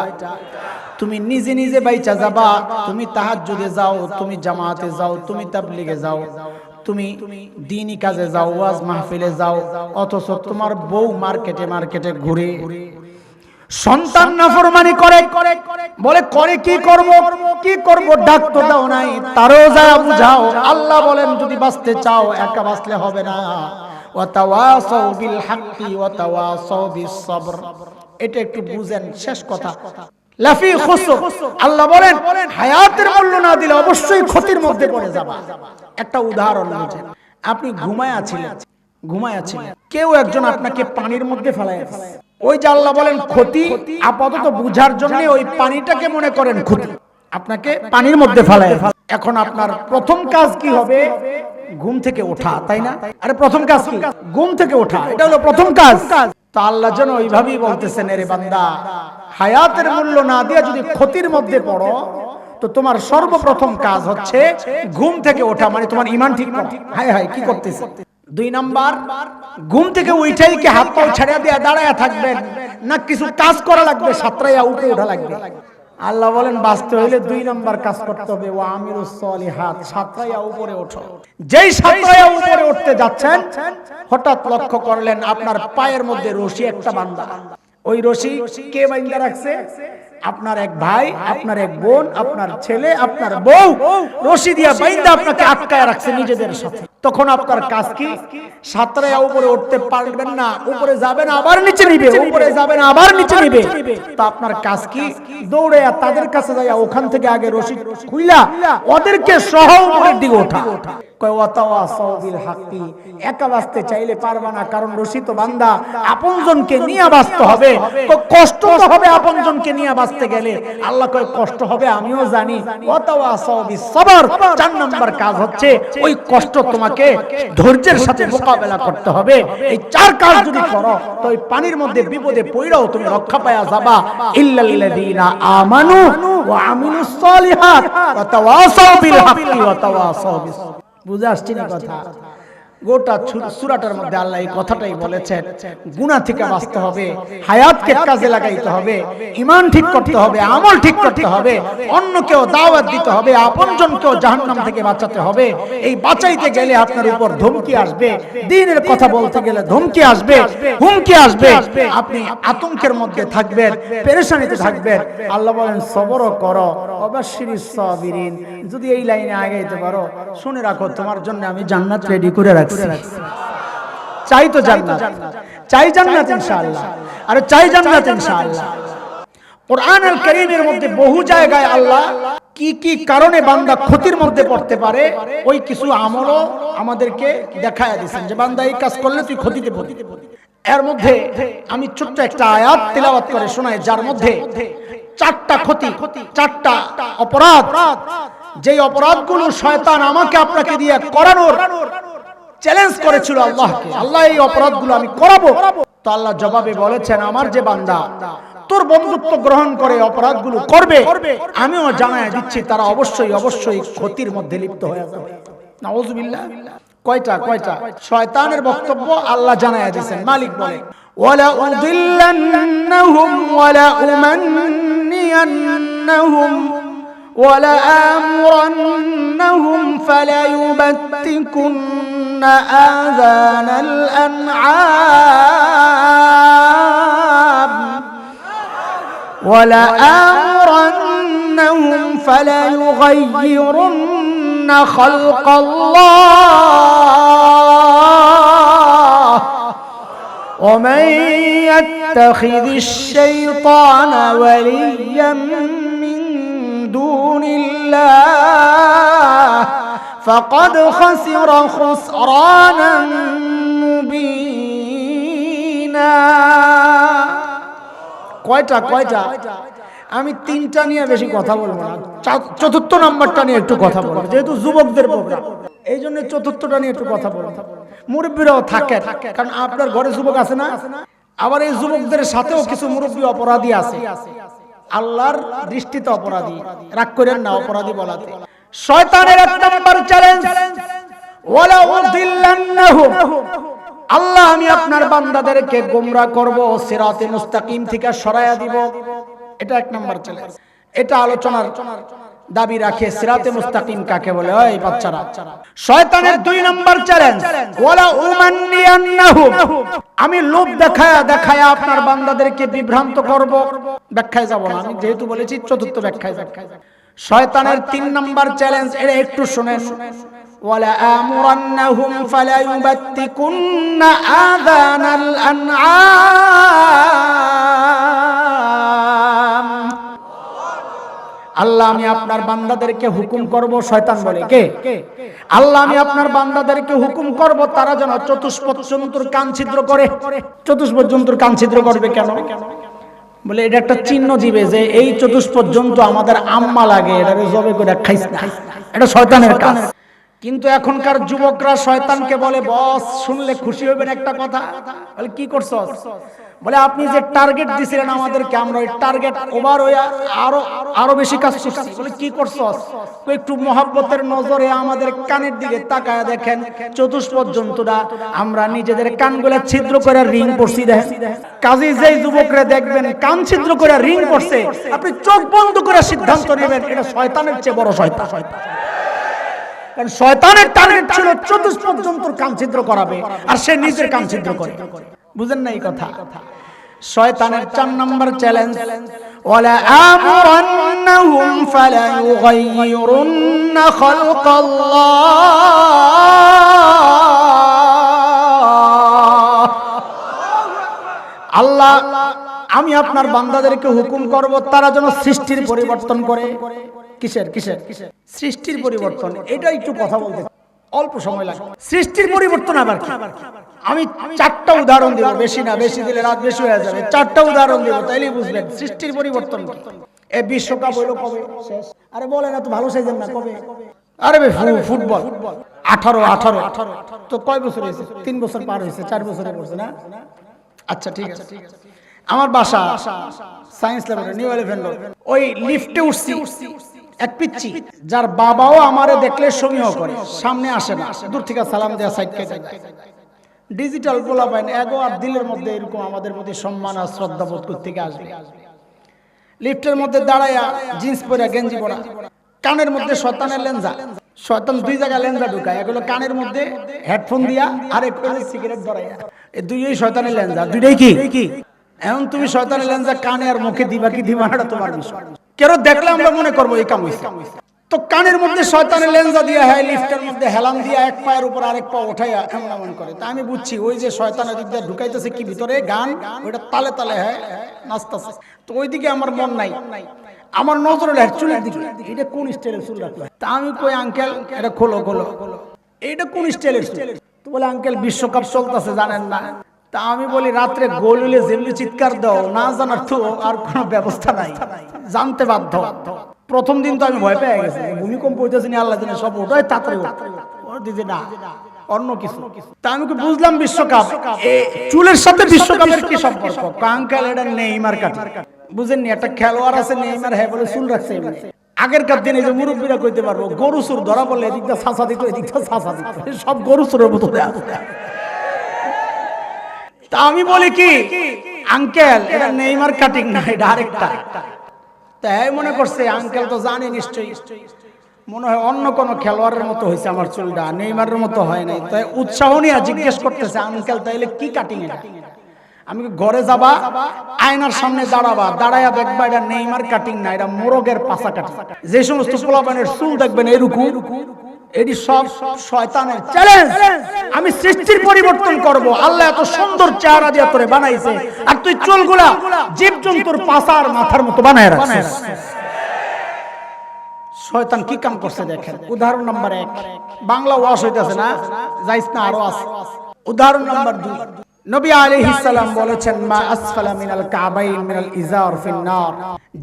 A: তুমি নিজে নিজে বাইচা যাবা, তুমি তাহাজ্জুদে যাও, তুমি জামাতে যাও, তুমি তাবলীগে যাও, তুমি দ্বীনি কাজে যাও, ওয়াজ মাহফিলে যাও, অথচ তোমার বউ মার্কেটে মার্কেটে ঘুরে। সন্তান নাফরমানি করে, বলে করে কি করব কি করব, ডাক তো দাও নাই, তারও যা বুঝাও। আল্লাহ বলেন যদি বাঁচতে চাও একা বাঁচলে হবে না। ওয়া তাওয়াসাউ বিল হাক্কি ওয়া তাওয়াসাউ বিস সবর। এটা একটু বুঝেন। শেষ কথা, লাফি খুসর। আল্লাহ বলেন হায়াতের মূল্য না দিলে অবশ্যই ক্ষতির মধ্যে পড়ে যাবা। একটা উদাহরণ বুঝেন। আপনি ঘুমায় আছিলেন, কেউ একজন আপনাকে পানির মধ্যে ফেলায়। ওই যে আল্লাহ বলেন ক্ষতি, আপাতত বুঝার জন্য ওই পানিটাকে মনে করেন ক্ষতি, আপনাকে পানির মধ্যে ফেলায়। এখন আপনার প্রথম কাজ কি হবে? ঘুম থেকে ওঠা, তাই না? আরে প্রথম কাজ কি? ঘুম থেকে ওঠা, এটা হলো প্রথম কাজ। তা আল্লাহ যেন ওইভাবেই বলতেছেন, এরে বান্দা হায়াতের মূল্য না দিয়ে যদি ক্ষতির মধ্যে পড়ো তো তোমার সর্বপ্রথম কাজ হচ্ছে ঘুম থেকে ওঠা, মানে তোমার ঈমান ঠিক করা। হায় হায় কি করতেছে। 2 নাম্বার, ঘুম থেকে উঠাই কি হাত পা ছাড়িয়ে দিয়ে দাঁড়ায়া থাকবেন না কিছু কাজ করা লাগবে, সাতরাইয়া উপরে ওঠা লাগবে? আল্লাহ বলেন বাঁচতে হইলে 2 নাম্বার কাজ করতে হবে, ওয়া আমিরুস সলিহাত, সাতরাইয়া উপরে ওঠো। যেই সাতরাইয়া উপরে উঠতে যাচ্ছেন হঠাৎ লক্ষ্য করলেন আপনার পায়ের মধ্যে রশি একটা বাঁধা। ওই রশি কে বাঁধা রাখছে? আপনার এক ভাই, আপনার এক বোন, আপনার ছেলে, আপনার বউ রশি দিয়া বাইন্দা আপনাকে আটকায় রাখছে নিজেদের সাথে। তখন আপনার কাজ কি? সাতরাইয়া উপরে উঠতে পারবেন না, উপরে যাবেন আবার নিচে নিবে, উপরে যাবেন আবার নিচে নিবে। তো আপনার কাজ কি? দৌড়ে তাদের কাছে যাইয়া ওখান থেকে আগে রশি খুইলা ওদেরকে সহ উপরের দিকে ওঠা। কয় ওয়াতাওয়াসাউ বিল হাক্কি, একা বাঁচতে চাইলে পারবা না, কারণ রশি তো বান্দা, আপনজনকে নিয়ে বাঁচতে হবে। কষ্ট তো হবে আপনজনকে নিয়ে বাঁচতে গেলে। আল্লাহ কয় কষ্ট হবে আমিও জানি। ওয়াতাওয়াসাউ বিস সবর, 4 নাম্বার কাজ হচ্ছে ওই কষ্ট তোমাকে ধৈর্যের সাথে মোকাবেলা করতে হবে। এই 4 কাজ যদি করো তো ওই পানির মধ্যে বিপদে পড়াও তুমি রক্ষা পায়া যাবা। ইল্লাল্লাযীনা আমানু ওয়া আমিলুস সলিহাত ওয়া তাওয়াসাউ বিল হাক্কি ওয়া তাওয়াসাউ বিস। বুঝে আসছে না কথা? গোটা সূরাটার মধ্যে আল্লাহ এই কথাটাই বলেছেন, গুনাহ থেকে বাঁচতে হবে, হায়াতকে কাজে লাগাইতে হবে, ঈমান ঠিক করতে হবে, আমল ঠিক করতে হবে, অন্যকেও দাওয়াত দিতে হবে, আপনজনকেও জাহান্নাম থেকে বাঁচাতে হবে। এই বাঁচাইতে গেলে আপনার উপর ধমকি আসবে, দ্বীনের কথা বলতে গেলে ধমকি আসবে, হুমকি আসবে, আপনি আতঙ্কের মধ্যে থাকবেন, পেরেশানিতে থাকবেন। আল্লাহ বলেন সবরও করো, অবাশশিরিস সাবিরিন। যদি এই লাইনে আগাইতে পারো, শুনে রাখো তোমার জন্য আমি জান্নাত রেডি করে রাখছি। চাই তো জান্নাত, চাই জান্নাত ইনশাআল্লাহ, আর চাই জান্নাত ইনশাআল্লাহ। কোরআনুল কারীমের মধ্যে বহু জায়গায় আল্লাহ কি কি কারণে বান্দা ক্ষতির মধ্যে পড়তে পারে ওই কিছু আমলও আমাদেরকে দেখায়া দিয়েছেন, যে বান্দা এই কাজ করলে তুই ক্ষতিতে পড়বি। এর মধ্যে আমি ছোট্ট একটা আয়াত তেলাওয়াত করে শোনাই, যার মধ্যে 4টা ক্ষতি, 4টা অপরাধ, যেই অপরাধগুলো শয়তান আমাকে আপনাকে দিয়ে করানোর চ্যালেঞ্জ করেছিল আল্লাহকে, আল্লাহ এই অপরাধগুলো আমি করাবো। তো আল্লাহ জবাবে বলেছেন, আমার যে বান্দা তোর বন্ধুত্ব গ্রহণ করে অপরাধগুলো করবে, আমিও জানায় দিচ্ছি তারা অবশ্যই অবশ্যই ক্ষতির মধ্যে লিপ্ত হয়ে যাবে। নাউযুবিল্লাহ। কয়টা? শয়তানের বক্তব্য আল্লাহ জানায় দিয়েছেন। মালিক বলে, ওয়ালা উদিল্লান্নাহুম ওয়ালা উমান্নিয়ান্নাহুম ওয়ালা আমরান্নাহুম ফালায়ুবাত্তিকুন্না আযানাল আনআম ওয়ালা আমরান্নাহুম ফালায়ুগাইয়িরুন্না খালকাল্লাহ ومن يتخذ الشيطان وليا من دون الله فقد خسر خسرانا مبينا। কয়টা? আমি 3টা নিয়ে বেশি কথা বলবো না, 4th নাম্বারটা নিয়ে একটু কথা বলবো, যেহেতু যুবকদের প্রোগ্রাম এই জন্য 4টা নিয়ে একটু কথা বলবো। মুরব্বীরাও থাকে, কারণ আপনার ঘরে যুবক আছে না, আবার এই যুবকদের সাথেও কিছু মুরব্বী অপরাধী আছে, আল্লাহর দৃষ্টিতে অপরাধী। রাগ করেন না অপরাধী বলাতে। শয়তানের 1 নাম্বার চ্যালেঞ্জ, ওয়ালা উদিল্লান্নাহুম, আল্লাহ আমি আপনার বান্দাদেরকে গোমরাহ করব, সিরাতে মুস্তাকিম থেকে সরায়া দিব। এটা 1 নাম্বার চ্যালেঞ্জ। এটা আলোচনার দাবি রাখে সিরাতে মুস্তাকিম কাকে বলে। ওই বাচ্চারা, শয়তানের 2 নাম্বার চ্যালেঞ্জ, ওয়ালা উমান্নিয়ান্নাহুম, আমি লোভ দেখায়া আপনার বান্দাদেরকে বিভ্রান্ত করব। ব্যাখ্যায় যাব না, আমি যেহেতু বলেছি 4th ব্যাখ্যায় যাব। শয়তানের 3 নাম্বার চ্যালেঞ্জ, এটা একটু শুনেন, ওয়ালা আমরান্নাহুম ফালায়ুবাত্তিকুন্না আযানাল আনআম, আল্লাহ আমি আপনার বান্দাদেরকে হুকুম করব। শয়তান বলে কে? আল্লাহ আমি আপনার বান্দাদেরকে হুকুম করব তারা যেন চতুষ্পদ জন্তুর কান ছিদ্র করে। চতুষ্পদ জন্তুর কান ছিদ্র করবে কেন? বলে এটা একটা চিহ্ন দিবে যে এই চতুষ্পদ জন্তু আমাদের আম্মা লাগে, এটা জবে করে খাইস না। এটা শয়তানের কাজ। কিন্তু এখনকার যুবকরা শয়তানকে বলে, বস শুনলে খুশি হবেন একটা কথা, বলে কি করছো, বলে আপনি যে টার্গেট দিছিলেন আমাদেরকে, আমরা ওই টার্গেট ওভার হয়ে আরো বেশি কাজ করছি। বলে কি করছো, একটু মহব্বতের নজরে আমাদের কানের দিকে তাকায় দেখেন, চতুষ্পদ জন্তুরা আমরা নিজেদের কানগুলা ছিদ্র করে রিং করছি। দেখেন কাজী যেই যুবকরা দেখবেন কান ছিদ্র করে রিং করছে, আপনি চোখ বন্ধ করে সিদ্ধান্ত নেবেন এটা শয়তানের চেয়ে বড় শয়তান। কারণ শয়তানের টার্গেট ছিল চতুষ্পদ জন্তুর কান ছিদ্র করাবে, আর সে নিজের কান ছিদ্র করে। বুঝেন না এই কথা? শয়তানের 4 নম্বর চ্যালেঞ্জ, ওয়ালা আমরান্নাহুম ফালা ইউগাইয়িরুন্না খালকাল্লাহ। আল্লাহ আমি আপনার বান্দাদেরকে হুকুম করব তারা যেন সৃষ্টির পরিবর্তন করে। কিসের কিসের সৃষ্টির পরিবর্তন? এটা একটু কথা বলতে অল্প সময় লাগে। সৃষ্টির পরিবর্তন আবার কি? আমি 4টা উদাহরণ দেব, বেশি না, বেশি দিলে রাত বেশি হয়ে যাবে। 4টা উদাহরণ দেব, তাইলেই বুঝবেন সৃষ্টির পরিবর্তন কি। এই বিশ্বকাপ হইলো কবে শেষ? আরে বলে না তো, ভালো সাইজেন না কবে? আরে ফুটবল 18 তো কয় বছর হয়েছে? 3 বছর পার হয়েছে, 4 বছরে পড়ছে না? আচ্ছা ঠিক আছে। আমার বাসা science laboratory, new elephant road. ওই লিফটে উঠছি, এক পিচ্চি যার বাবাও আমারে দেখলে সমীহ করে, সামনে আসে না, দূর থেকে সালাম দেয়া সাইড কেটে যায়। ডিজিটাল বলা পায় না, এগো আর দিলের মধ্যে এরকম আমাদের প্রতি সম্মান আর শ্রদ্ধা বোধ করতে আসবে। লিফটের মধ্যে দাঁড়ায়া জিন্স পরা, গেঞ্জি পরা, কানের মধ্যে শয়তানের লেঞ্জা। শয়তান 2 জায়গায় লেঞ্জা ঢুকায়, এগুলো কানের মধ্যে হেডফোন দিয়া আর এক করে সিগারেট ধরাইয়া। এই দুইই শয়তানের লেঞ্জা, দুইটাই কি। এখন তুমি শয়তানের লেঞ্জা কানে আর মুখে দিবা কি দিবা না তোমার বিষয়। কেউ দেখলে আমরা মনে করবো এই কাম হইছে। তো কানের মধ্যে শয়তানের লেঞ্জা দিয়া, হ্যাঁ লিফটের মধ্যে হেলান দিয়া এক পায়ের উপর আরেক পা উঠাইয়া এমন করে। তা আমি বুঝছি ওই যে শয়তানের দিক দিয়ে ঢুকাইতেছে কি ভিতরে গান, ওইটা তালে তালে হ্যাঁ নাচতেছে। তো ওইদিকে আমার মন নাই, আমার নজর হলো চুলের দিকে, এটা কোন স্টাইলের চুল রাখলো। তা আমি কই আঙ্কেল এটা খোলো, এইটা কোন স্টাইলের চুল? তো বলে আঙ্কেল বিশ্বকাপ চলতেছে জানেন না। তা আমি বলি রাত্রে গোল হইলে যেমনি চিৎকার দাও, না জানার তো আর কোনো ব্যবস্থা নাই, জানতে বাধ্য। প্রথম দিন তো আমি ভয় পেয়ে গেছি, ভূমিকম্প হইতেছে নি আল্লাহ জানে, সব ওটাই তাড়াতাড়ি দিদি না অন্য কিছু। তা আমি কি বুঝলাম বিশ্বকাপ, চুলের সাথে বিশ্বকাপের কি সম্পর্ক? আঙ্কেল এটা নেইমার কাটি, বুঝেননি? একটা খেলোয়াড় আছে নেইমার, হ্যাঁ বলে চুল রাখছে। আগেরকার দিনে যে মুরব্বীরা কইতে পারবো, গরু চুর ধরা পড়লে এদিকটা ছাঁচা দিত, এদিকটা ছাঁচা দিত, সব গরু চুরের মতো দেয়া। তা আমি বলি কি আঙ্কেল এটা নেইমার কাটিং না, এটা আরেকটা। তাই মনে করছে আঙ্কেল তো জানে নিশ্চয়ই, মনে হয় অন্য কোন খেলোয়াড়ের মতো হয়েছে আমার চুলটা, নেইমারের মতো হয় নাই। তাই উৎসাহ নিয়ে জিজ্ঞেস করতেছে আঙ্কেল তাইলে কি কাটিং এটা? আমি ঘরে যাবা, আয়নার সামনে দাঁড়াবা, দাঁড়ায়া দেখবা এটা নেইমার কাটিং না, এটা মোরগের পাছা কাটিং। যে সমস্ত পোলাপানের চুল দেখবেন এরকম, এটি সব শয়তানের চ্যালেঞ্জ। আমি সৃষ্টির পরিবর্তন করব। আল্লাহ এত সুন্দর চেহারা দিয়ে তোরে বানাইছে, আর তুই চুলগুলা জীবজন্তুর পাছা আর মাথার মতো বানায় রাখছিস। শয়তান কি কাম করছে দেখেন। উদাহরণ নাম্বার 1, বাংলা ওয়াশ হইতাছে না, যাইস না আরো আছে। উদাহরণ নাম্বার 2, নবী আলাইহিস সালাম বলেছেন মা আসফালা মিনাল কাবাইন মিনাল ইজার ফিন্নার।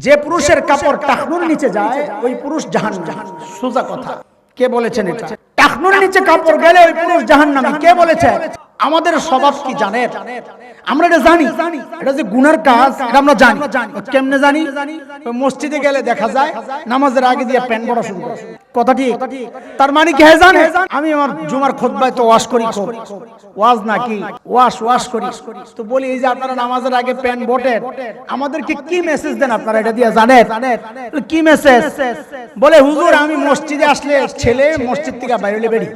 A: যে পুরুষের কাপড় টাকনুর নিচে যায় ওই পুরুষ জাহান্নামী। সোজা কথা। কে বলেছেন এটা? টাকনুর নিচে কাপড় গেলে ওই পুরুষ জাহান্নামী। কে বলেছে? আমাদের স্বভাব কি জানেন? আমরা এটা জানি, এটা যে গুনার কাজ এটা আমরা জানি। কেমনে জানি? মসজিদে গেলে দেখা যায় নামাজের আগে দিয়ে প্যান্ট পরা শুরু করে। কথা ঠিক? তার মানে কি জানে? আমি আমার জুমার খুতবায় তো ওয়াশ করি, খুব ওয়াজ নাকি ওয়াশ করি। তো বলি এই যে আপনারা নামাজের আগে প্যান্ট বটেন, আমাদেরকে কি মেসেজ দেন আপনারা এটা দিয়ে জানেন? কি মেসেজ? বলে হুজুর আমি মসজিদে আসলে ছেলে মসজিদ থেকে বাইরে বেরি,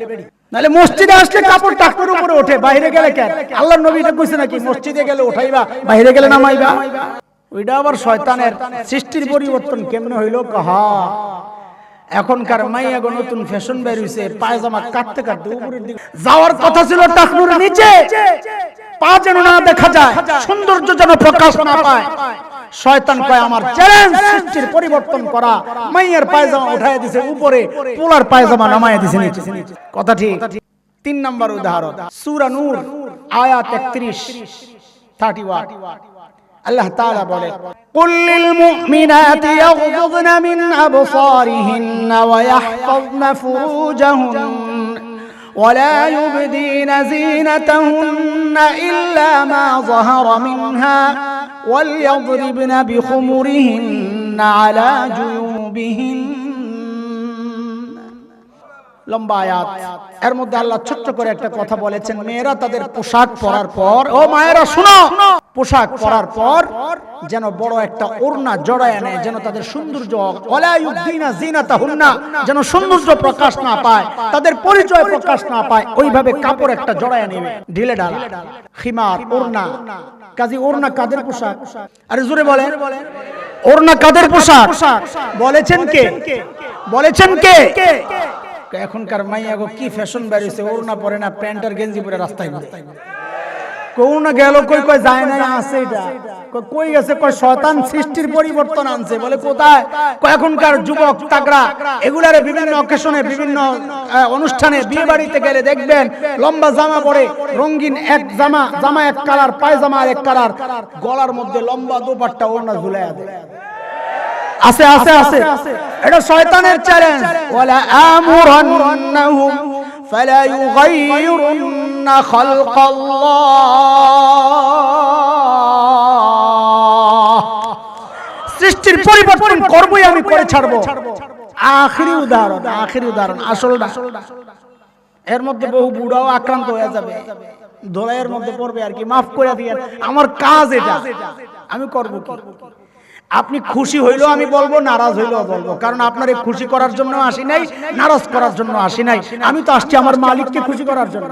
A: নাহলে মসজিদে আসলে কাপড় টাকনুর উপরে ওঠে, বাইরে গেলে কেন? আল্লাহর নবী এটা কইছে নাকি মসজিদে গেলে উঠাইবা, বাইরে গেলে নামাইবা? ওইটা আবার শয়তানের। সৃষ্টির পরিবর্তন কেমনে হইলো? কাহা এখনকার মাইয়াগো নতুন ফ্যাশন বের হইছে, পায়জামা কাটতে কাটতে উপরের দিকে যাওয়ার কথা ছিল টাকনুর নিচে, পা যেন না দেখা যায়, সৌন্দর্য যেন প্রকাশ না পায়। শয়তান কয় আমার চ্যালেঞ্জ সৃষ্টির পরিবর্তন করা। মাইয়ার পায়জামা উঠায় দিছে উপরে, পোলার পায়জামা নামায় দিছে নিচে। কথা ঠিক? 3 নম্বর উদাহরণ সূরা নূর আয়াত 31 আল্লাহ তাআলা বলে কুল লিল মুমিনাতি ইয়াগযুযনা মিন আবসারিহিন্না ওয়া ইয়াহফাযনা ফুরুজাহুন্না ولا يبدين زينتهن إلا ما ظهر منها وليضربن بخمرهن على جيوبهن লম্বা আয়াত। এর মধ্যে আল্লাহ ছোট্ট করে একটা কথা বলেছেন, মেয়েরা তাদের পোশাক পরার পর, ও মায়েরা শুনো, পোশাক পরার পর যেন বড় একটা ওড়না জড়ায় নেয়, যেন তাদের সৌন্দর্য, ওয়ালা ইউবদিনা জিনাতাহুন্না, যেন সৌন্দর্য প্রকাশ না পায়, তাদের পরিচয় প্রকাশ না পায়, ওইভাবে কাপড় একটা জড়ায় নেবে, ঢিলে ঢালা, খিমার, ওড়না। কাজী ওড়না কাদের পোশাক? আরে জোরে বলেন, ওড়না কাদের পোশাক? বলেছেন কে? বলেছেন কে? এখনকার মাইয়া গো কি ফ্যাশন বেরিয়েছে, ওড়না পরে না, প্যান্ট আর গেঞ্জি পরে রাস্তায় ঘুরে। কোন না গেল, কই কই যায় না, আছে এটা কই গেছে, কই শয়তান সৃষ্টির পরিবর্তন আনছে, বলে কোথায়? কই এখনকার যুবক তাগড়া এগুলারে বিভিন্ন অকেশনে, বিভিন্ন অনুষ্ঠানে, বিয়ে বাড়িতে গেলে দেখবেন লম্বা জামা পরে, রঙিন এক জামা এক কালার, পায়জামা এক কালার, গলার মধ্যে লম্বা দোপাট্টা, ওড়না ঝুলাইয়া দেয়। আছে আছে আছে, এটা শয়তানের চ্যালেঞ্জ। ওয়ালা আমুরান্নাহুম ফালা ইউগাইয়িরুন্না খালকাল্লাহ, সৃষ্টির পরিবর্তন করবই আমি, করে ছাড়বো। আখিরি উদাহরণ, আখিরি উদাহরণ, আসলটা। এর মধ্যে বহু বুড়াও আক্রান্ত হয়ে যাবে, ধোলাইয়ের মধ্যে পড়বে আর কি, মাফ করে দিয়ে, আমার কাজ এটা, আমি করবো কি? আপনি খুশি হইলেও আমি বলবো, নারাজ হইলেও বলবো, কারণ আপনার এই খুশি করার জন্য আসি নাই, নারাজ করার জন্য আসি নাই, আমি তো আসছি আমার মালিককে খুশি করার জন্য।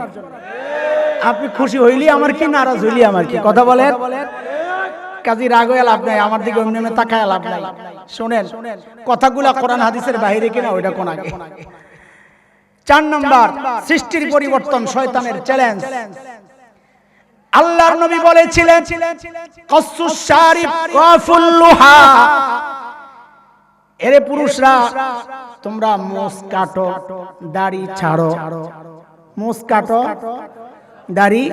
A: আপনি খুশি হইলি আমার কি, নারাজ হইলি আমার কি? কথা বলেন। কাজী রাগ হয়ে লাভ নাই, আমার দিকে অমনি তাকায় লাভ নাই। শুনেন, কথাগুলা কোরআন হাদিসের বাইরে কিনা, ওইটা কোন আগে। 4 নাম্বার, সৃষ্টির পরিবর্তন শয়তানের চ্যালেঞ্জ। আল্লাহর নবী বলেছিলেন, কাসসুস শারিব ওয়াফুল লুহা, এরে পুরুষরা তোমরা মুছ কাটো, দাড়ি ছাড়ো, মুছ কাটো, দাড়ি,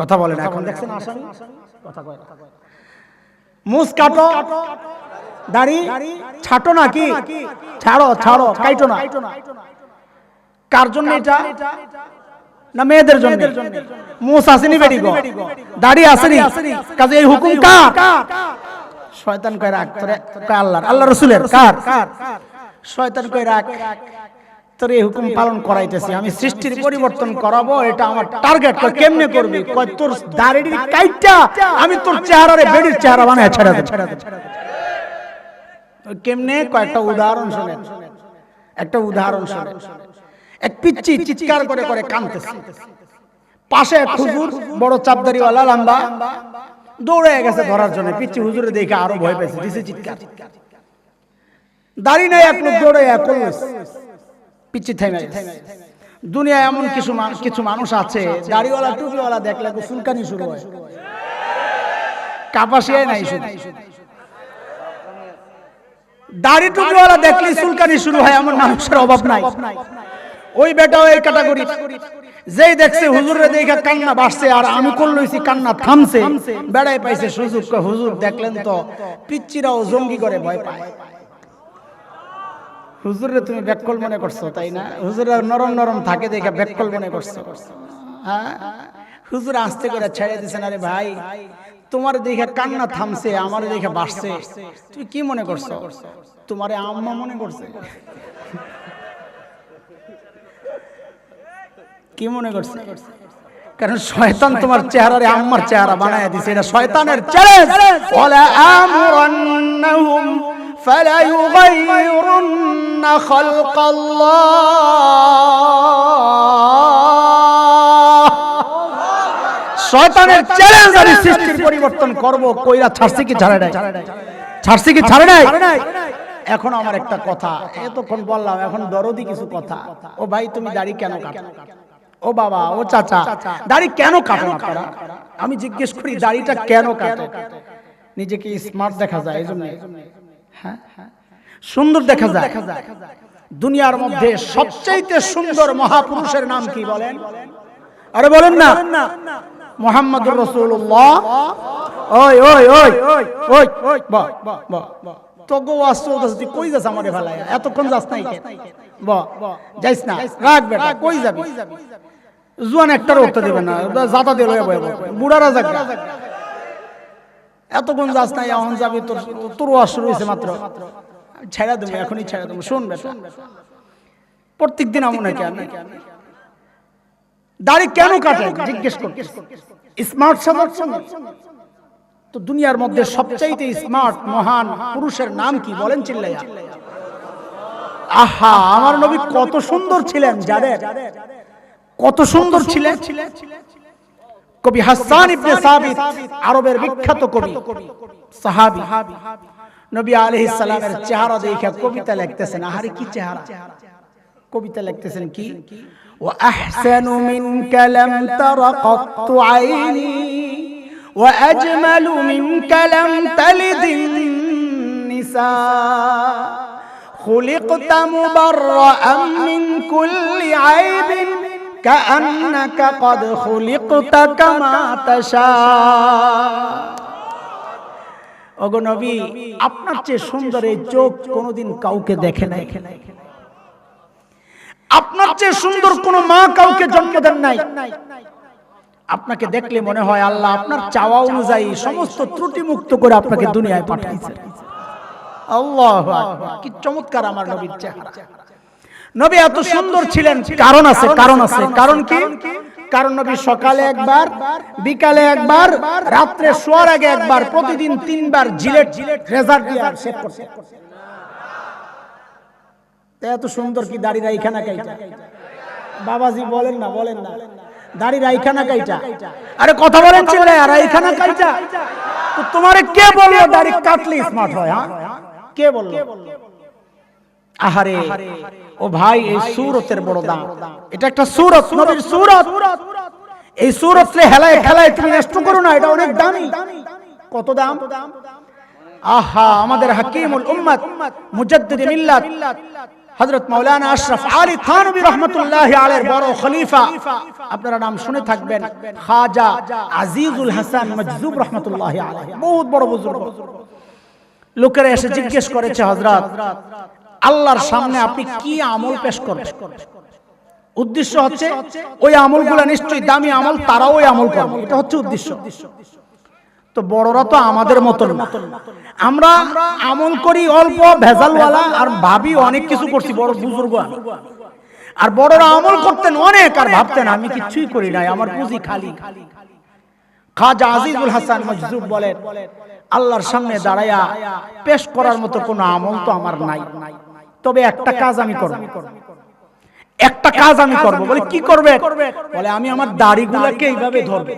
A: কথা বলেন, এখন দেখছেন আসামি কথা কয়, মুছ কাটো, দাড়ি ছাটো, নাকি ছাড়ো, ছাড়ো, কাইটো না। কার জন্য এটা? না মেয়েদের জন্য? মুছ আসেনি বেডি গো, দাড়ি আসেনি, কাজে এই হুকুম কার? শয়তান কয় রাখ তোরে, আল্লাহর, আল্লাহ রাসূলের, কার? শয়তান কয় রাখ তোর এই হুকুম পালন করাইতেছি, আমি সৃষ্টির পরিবর্তন করাবো, এটা আমার টার্গেট। কয় কেমনে করবি? কয় তোর দাড়ির কাইটা আমি তোর চেহারারে বেডির চেহারা বানায় ছেড়ে দে। কেমনে? কয়েকটা উদাহরণ শুনেন, একটা উদাহরণ শুনেন। এক পিচ্চি চিৎকার করে করে কাঁদতেছে, পাশে এক হুজুর, বড় চাপদারিওয়ালা, লম্বা, দৌড়ে গেছে ধরার জন্য। পিচ্চি হুজুরে দেখে আরো ভয় পেয়েছে, দিছে চিৎকার। দাড়ি নাই এক লোক দৌড়ে করল, পিচ্চি থেমে গেছে। দুনিয়ায় এমন কিছু মানুষ আছে, দাড়িওয়ালা টুপিওয়ালা দেখলে তো চুলকানি শুরু হয়, কাপাসিয়ায় নাই শুধু, দাড়ি টুপিওয়ালা দেখলে চুলকানি শুরু হয়, এমন মানুষের অভাব নাই। ওই বেটাও এই ক্যাটাগরি, যেই দেখছে হুজুরে দেখে কান্না বাড়ছে, আর আমি করলইছি কান্না থামছে, বেড়াই পাইছে সুযোগ। হুজুর দেখলেন তো, পিচ্চিরাও জঙ্গি করে ভয় পায়। হুজুরে তুমি বেককল মনে করছো, তাই না? হুজুরা নরম নরম থাকে দেখে বেককল মনে করছো, হ্যাঁ? হুজুর আস্তে করে ছেড়ে দিছেন, আরে ভাই তোমার দেখে কান্না থামছে, আমার দেখে বাড়ছে, তুমি কি মনে করছো? তোমারে আম্মা মনে করছে? কি মনে করছে? কারণ শয়তান তোমার চেহারারে আম্মার চেহারা বানায় দিছে, এটা শয়তানের চ্যালেঞ্জ। ওয়ালা আমুরান্নাহুম ফালা ইউগাইয়িরুন্না খালকাল্লাহ, শয়তানের চ্যালেঞ্জ, আমি সৃষ্টির পরিবর্তন করব। কইরা ছাড়ছি কি ছাড়ে নাই? ছাড়ছি কি ছাড়ে নাই? এখন আমার একটা কথা, এতক্ষণ বললাম, এখন দরদি কিছু কথা। ও ভাই তুমি দাড়ি কেন কাটো? ও বাবা, ও চাচা, দাড়ি কেন কাটো আপনারা? আমি জিজ্ঞেস করি, দাড়িটা কেন কাটো? নিজেকে স্মার্ট দেখা যায়, এজন্য, হ্যাঁ সুন্দর দেখা যায়। দুনিয়ার মধ্যে সবচেয়ে সুন্দর মহাপুরুষের নাম কি বলেন? আরে বলেন না, মুহাম্মদুর রাসূলুল্লাহ। ওই ওই ওই ওই ওই, বাহ বাহ বাহ, তোগো ওয়াজ তুই কই যাস আমারে ভালাই এতক্ষণ যাস নাই কেন যাইস না রাখ বেটা কই যাবি জুয়ান একটার উঠতে দেবে না জাতা দিল বুড়ারা যাক এতক্ষণ যাস নাই এখন যাবি তোর ওয়াজ শুরু হয়েছে মাত্র ছেড়া দেবো এখনই ছেড়া দেবো শোন বেটা প্রত্যেক দিন এমন নাকি আমি দাড়ি কেন কাটে জিজ্ঞেস করতে স্মার্ট সমাজ তো দুনিয়ার মধ্যে সবচাইতে স্মার্ট মহান পুরুষের নাম কি বলেন চিল্লাইয়া আহা আমার নবী কত সুন্দর ছিলেন জানেন কত সুন্দর ছিলেন কবি হাসান ইবনে সাবিত আরবের বিখ্যাত কবি সাহাবী নবী আলাইহিস সালামের চেহারা দেখে কবিতা লিখতেছেন আহারে কি চেহারা কবিতা লিখতেছেন কি ওয়া আহসানু মিনকা লাম তারা কাত্তু আইনি ওয়া আজমালু মিনকা লাম তালিদিন নিসা খুলিকতা মুবাররাআন মিন কুল্লি আইবিন কাআন্নাকা ক্বাদ খুলিকতা কামা তাশা ওগো নবী আপনার চেয়ে সুন্দর এই চোখ কোনোদিন কাউকে দেখে নাই আপনার চেয়ে সুন্দর কোন মা কাউকে জন্ম দেন নাই আপনাকে দেখলে মনে হয় আল্লাহ আপনার চাওয়া অনুযায়ী সমস্ত ত্রুটি মুক্ত করে আপনাকে দুনিয়ায় পাঠিয়েছেন আল্লাহু আকবার কি চমৎকার আমার নবীর চেহারা নবী এত সুন্দর ছিলেন কারণ আছে কারণ কি কারণ নবী সকালে একবার বিকালে একবার রাতে শোয়ার আগে একবার প্রতিদিন 3 বার জিলেট রেজার দিয়ে শেভ করতেন এত সুন্দর কি দাড়ি রাইখানা কাইটা বাবাজি বলেন না দাড়ি রাইখানা কাইটা আরে কথা বলেন ছেলে রাইখানা কাইটা তো তোমারে কে বললো দাড়ি কাটলে স্মার্ট হয় হ্যাঁ কে বললো আহারে ও ভাই এই সূরতের বড় দাম এটা একটা সূরত নবীর সূরত এই সূরতরে হেলায় তুমি নষ্ট করো না এটা অনেক দামি কত দাম আহা আমাদের হাকিমুল উম্মত মুজাদ্দিদ মিল্লাত হযরত মাওলানা আশরাফ আলী থানভী রাহমাতুল্লাহি আলাইহির বড় খলিফা আপনারা নাম শুনে থাকবেন খাজা আজিজুল হাসান মজজুব রাহমাতুল্লাহি আলাইহি বহুত বড় বুজুর্গ লোকেরা এসে জিজ্ঞেস করেছে হযরত আল্লাহর সামনে আপনি কি আমল পেশ করবেন উদ্দেশ্য হচ্ছে ওই আমলগুলো নিশ্চয়ই দামি আমল তারাও ওই আমল করবে এটা হচ্ছে উদ্দেশ্য তো বড়রা তো আমাদের মতন আমরা আমল করি অল্প ভেজালওয়ালা আর ভাবি অনেক কিছু করছি বড় বুজুর্গ আর বড়রা আমল করতেন অনেক আর ভাবতেন আমি কিছুই করি নাই আমার পুঁজি খালি খাজা আজিজুল হাসান মজজুব বলেন আল্লাহর সামনে দাঁড়ায়া পেশ করার মতো কোনো আমল তো আমার নাই তবে একটা কাজ আমি করব বলে কি করবে বলে আমি আমার দাড়িগুলোকে এইভাবে ধরব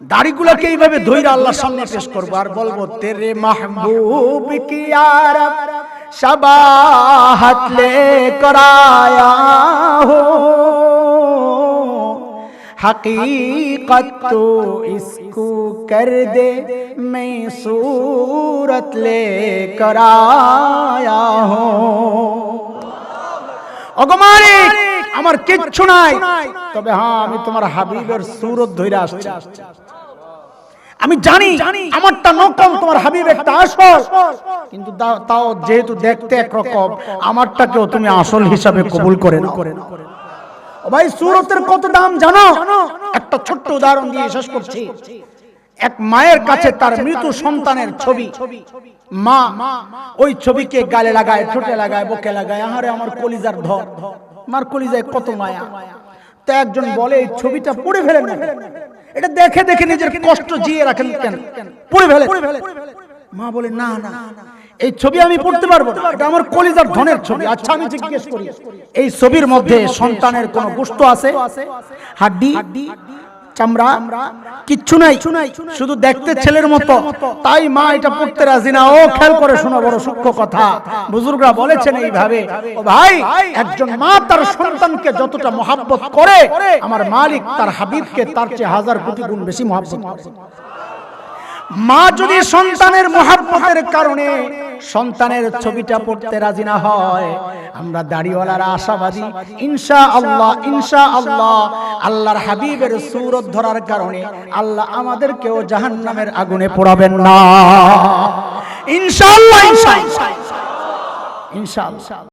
A: দাড়িগুলোকে এইভাবে ধইরা আল্লাহর সামনে পেশ করব আর বলবো তেরে মাহবুব কি আরব শবাহত লেকর আয়া হো हकीकत तो इसको कर दे मैं सूरत लेकर आया हूँ ওগো মালিক আমার কিচ্ছু নাই তবে হ্যাঁ আমি তোমার হাবিবের সূরত ধইরা আসছি আমি জানি আমারটা নকল তোমার হাবিব একটা আসল কিন্তু তাও যেহেতু দেখতে একরকম আমারটাকেও তুমি আসল হিসাবে কবুল করে নাও ও ভাই সূরতের কত দাম জানো একটা ছোট্ট উদাহরণ দিয়ে শেষ করছি এক মায়ের কাছে তার মৃত সন্তানের ছবি মা ওই ছবিকে গালে লাগায় ঠোঁটে লাগায় বুকে লাগায় আহারে আমার কলিজার ধর আমার কলিজায় কত মায়া তা একজন বলে এই ছবিটা পুড়ে ফেলেন না এটা দেখে দেখে নিজের কষ্ট জিয়ে রাখেন কেন পুড়ে ফেলে মা বলে না এই ছবি আমি পড়তে পারবো না এটা আমার কলিজার ধনের ছবি আচ্ছা আমি জিজ্ঞেস করি এই ছবির মধ্যে সন্তানের কোনো গোশত আছে হাড্ডি চামড়া কিচ্ছু নাই শুধু দেখতে ছেলের মতো তাই মা এটা পড়তে রাজি না ও খেয়াল করে শোনো বড় সূক্ষ্ম কথা বুজুর্গরা বলেছেন এইভাবে ও ভাই একজন মা তার সন্তানকে যতটা মহব্বত করে আমার মালিক তার হাবিবকে তার চেয়ে হাজার কোটি গুণ বেশি মহব্বত করে মা যদি সন্তানের মহব্বতের কারণে সন্তানের ছবিটা পড়তে রাজি না হয় আমরা দাড়িওয়ালারা আশাবাদী ইনশাআল্লাহ আল্লাহর হাবিবের সূরত ধরার কারণে আল্লাহ আমাদেরকেও জাহান্নামের আগুনে পোড়াবেন না ইনশাআল্লাহ ইনশাআল্লাহ ইনশাআল্লাহ।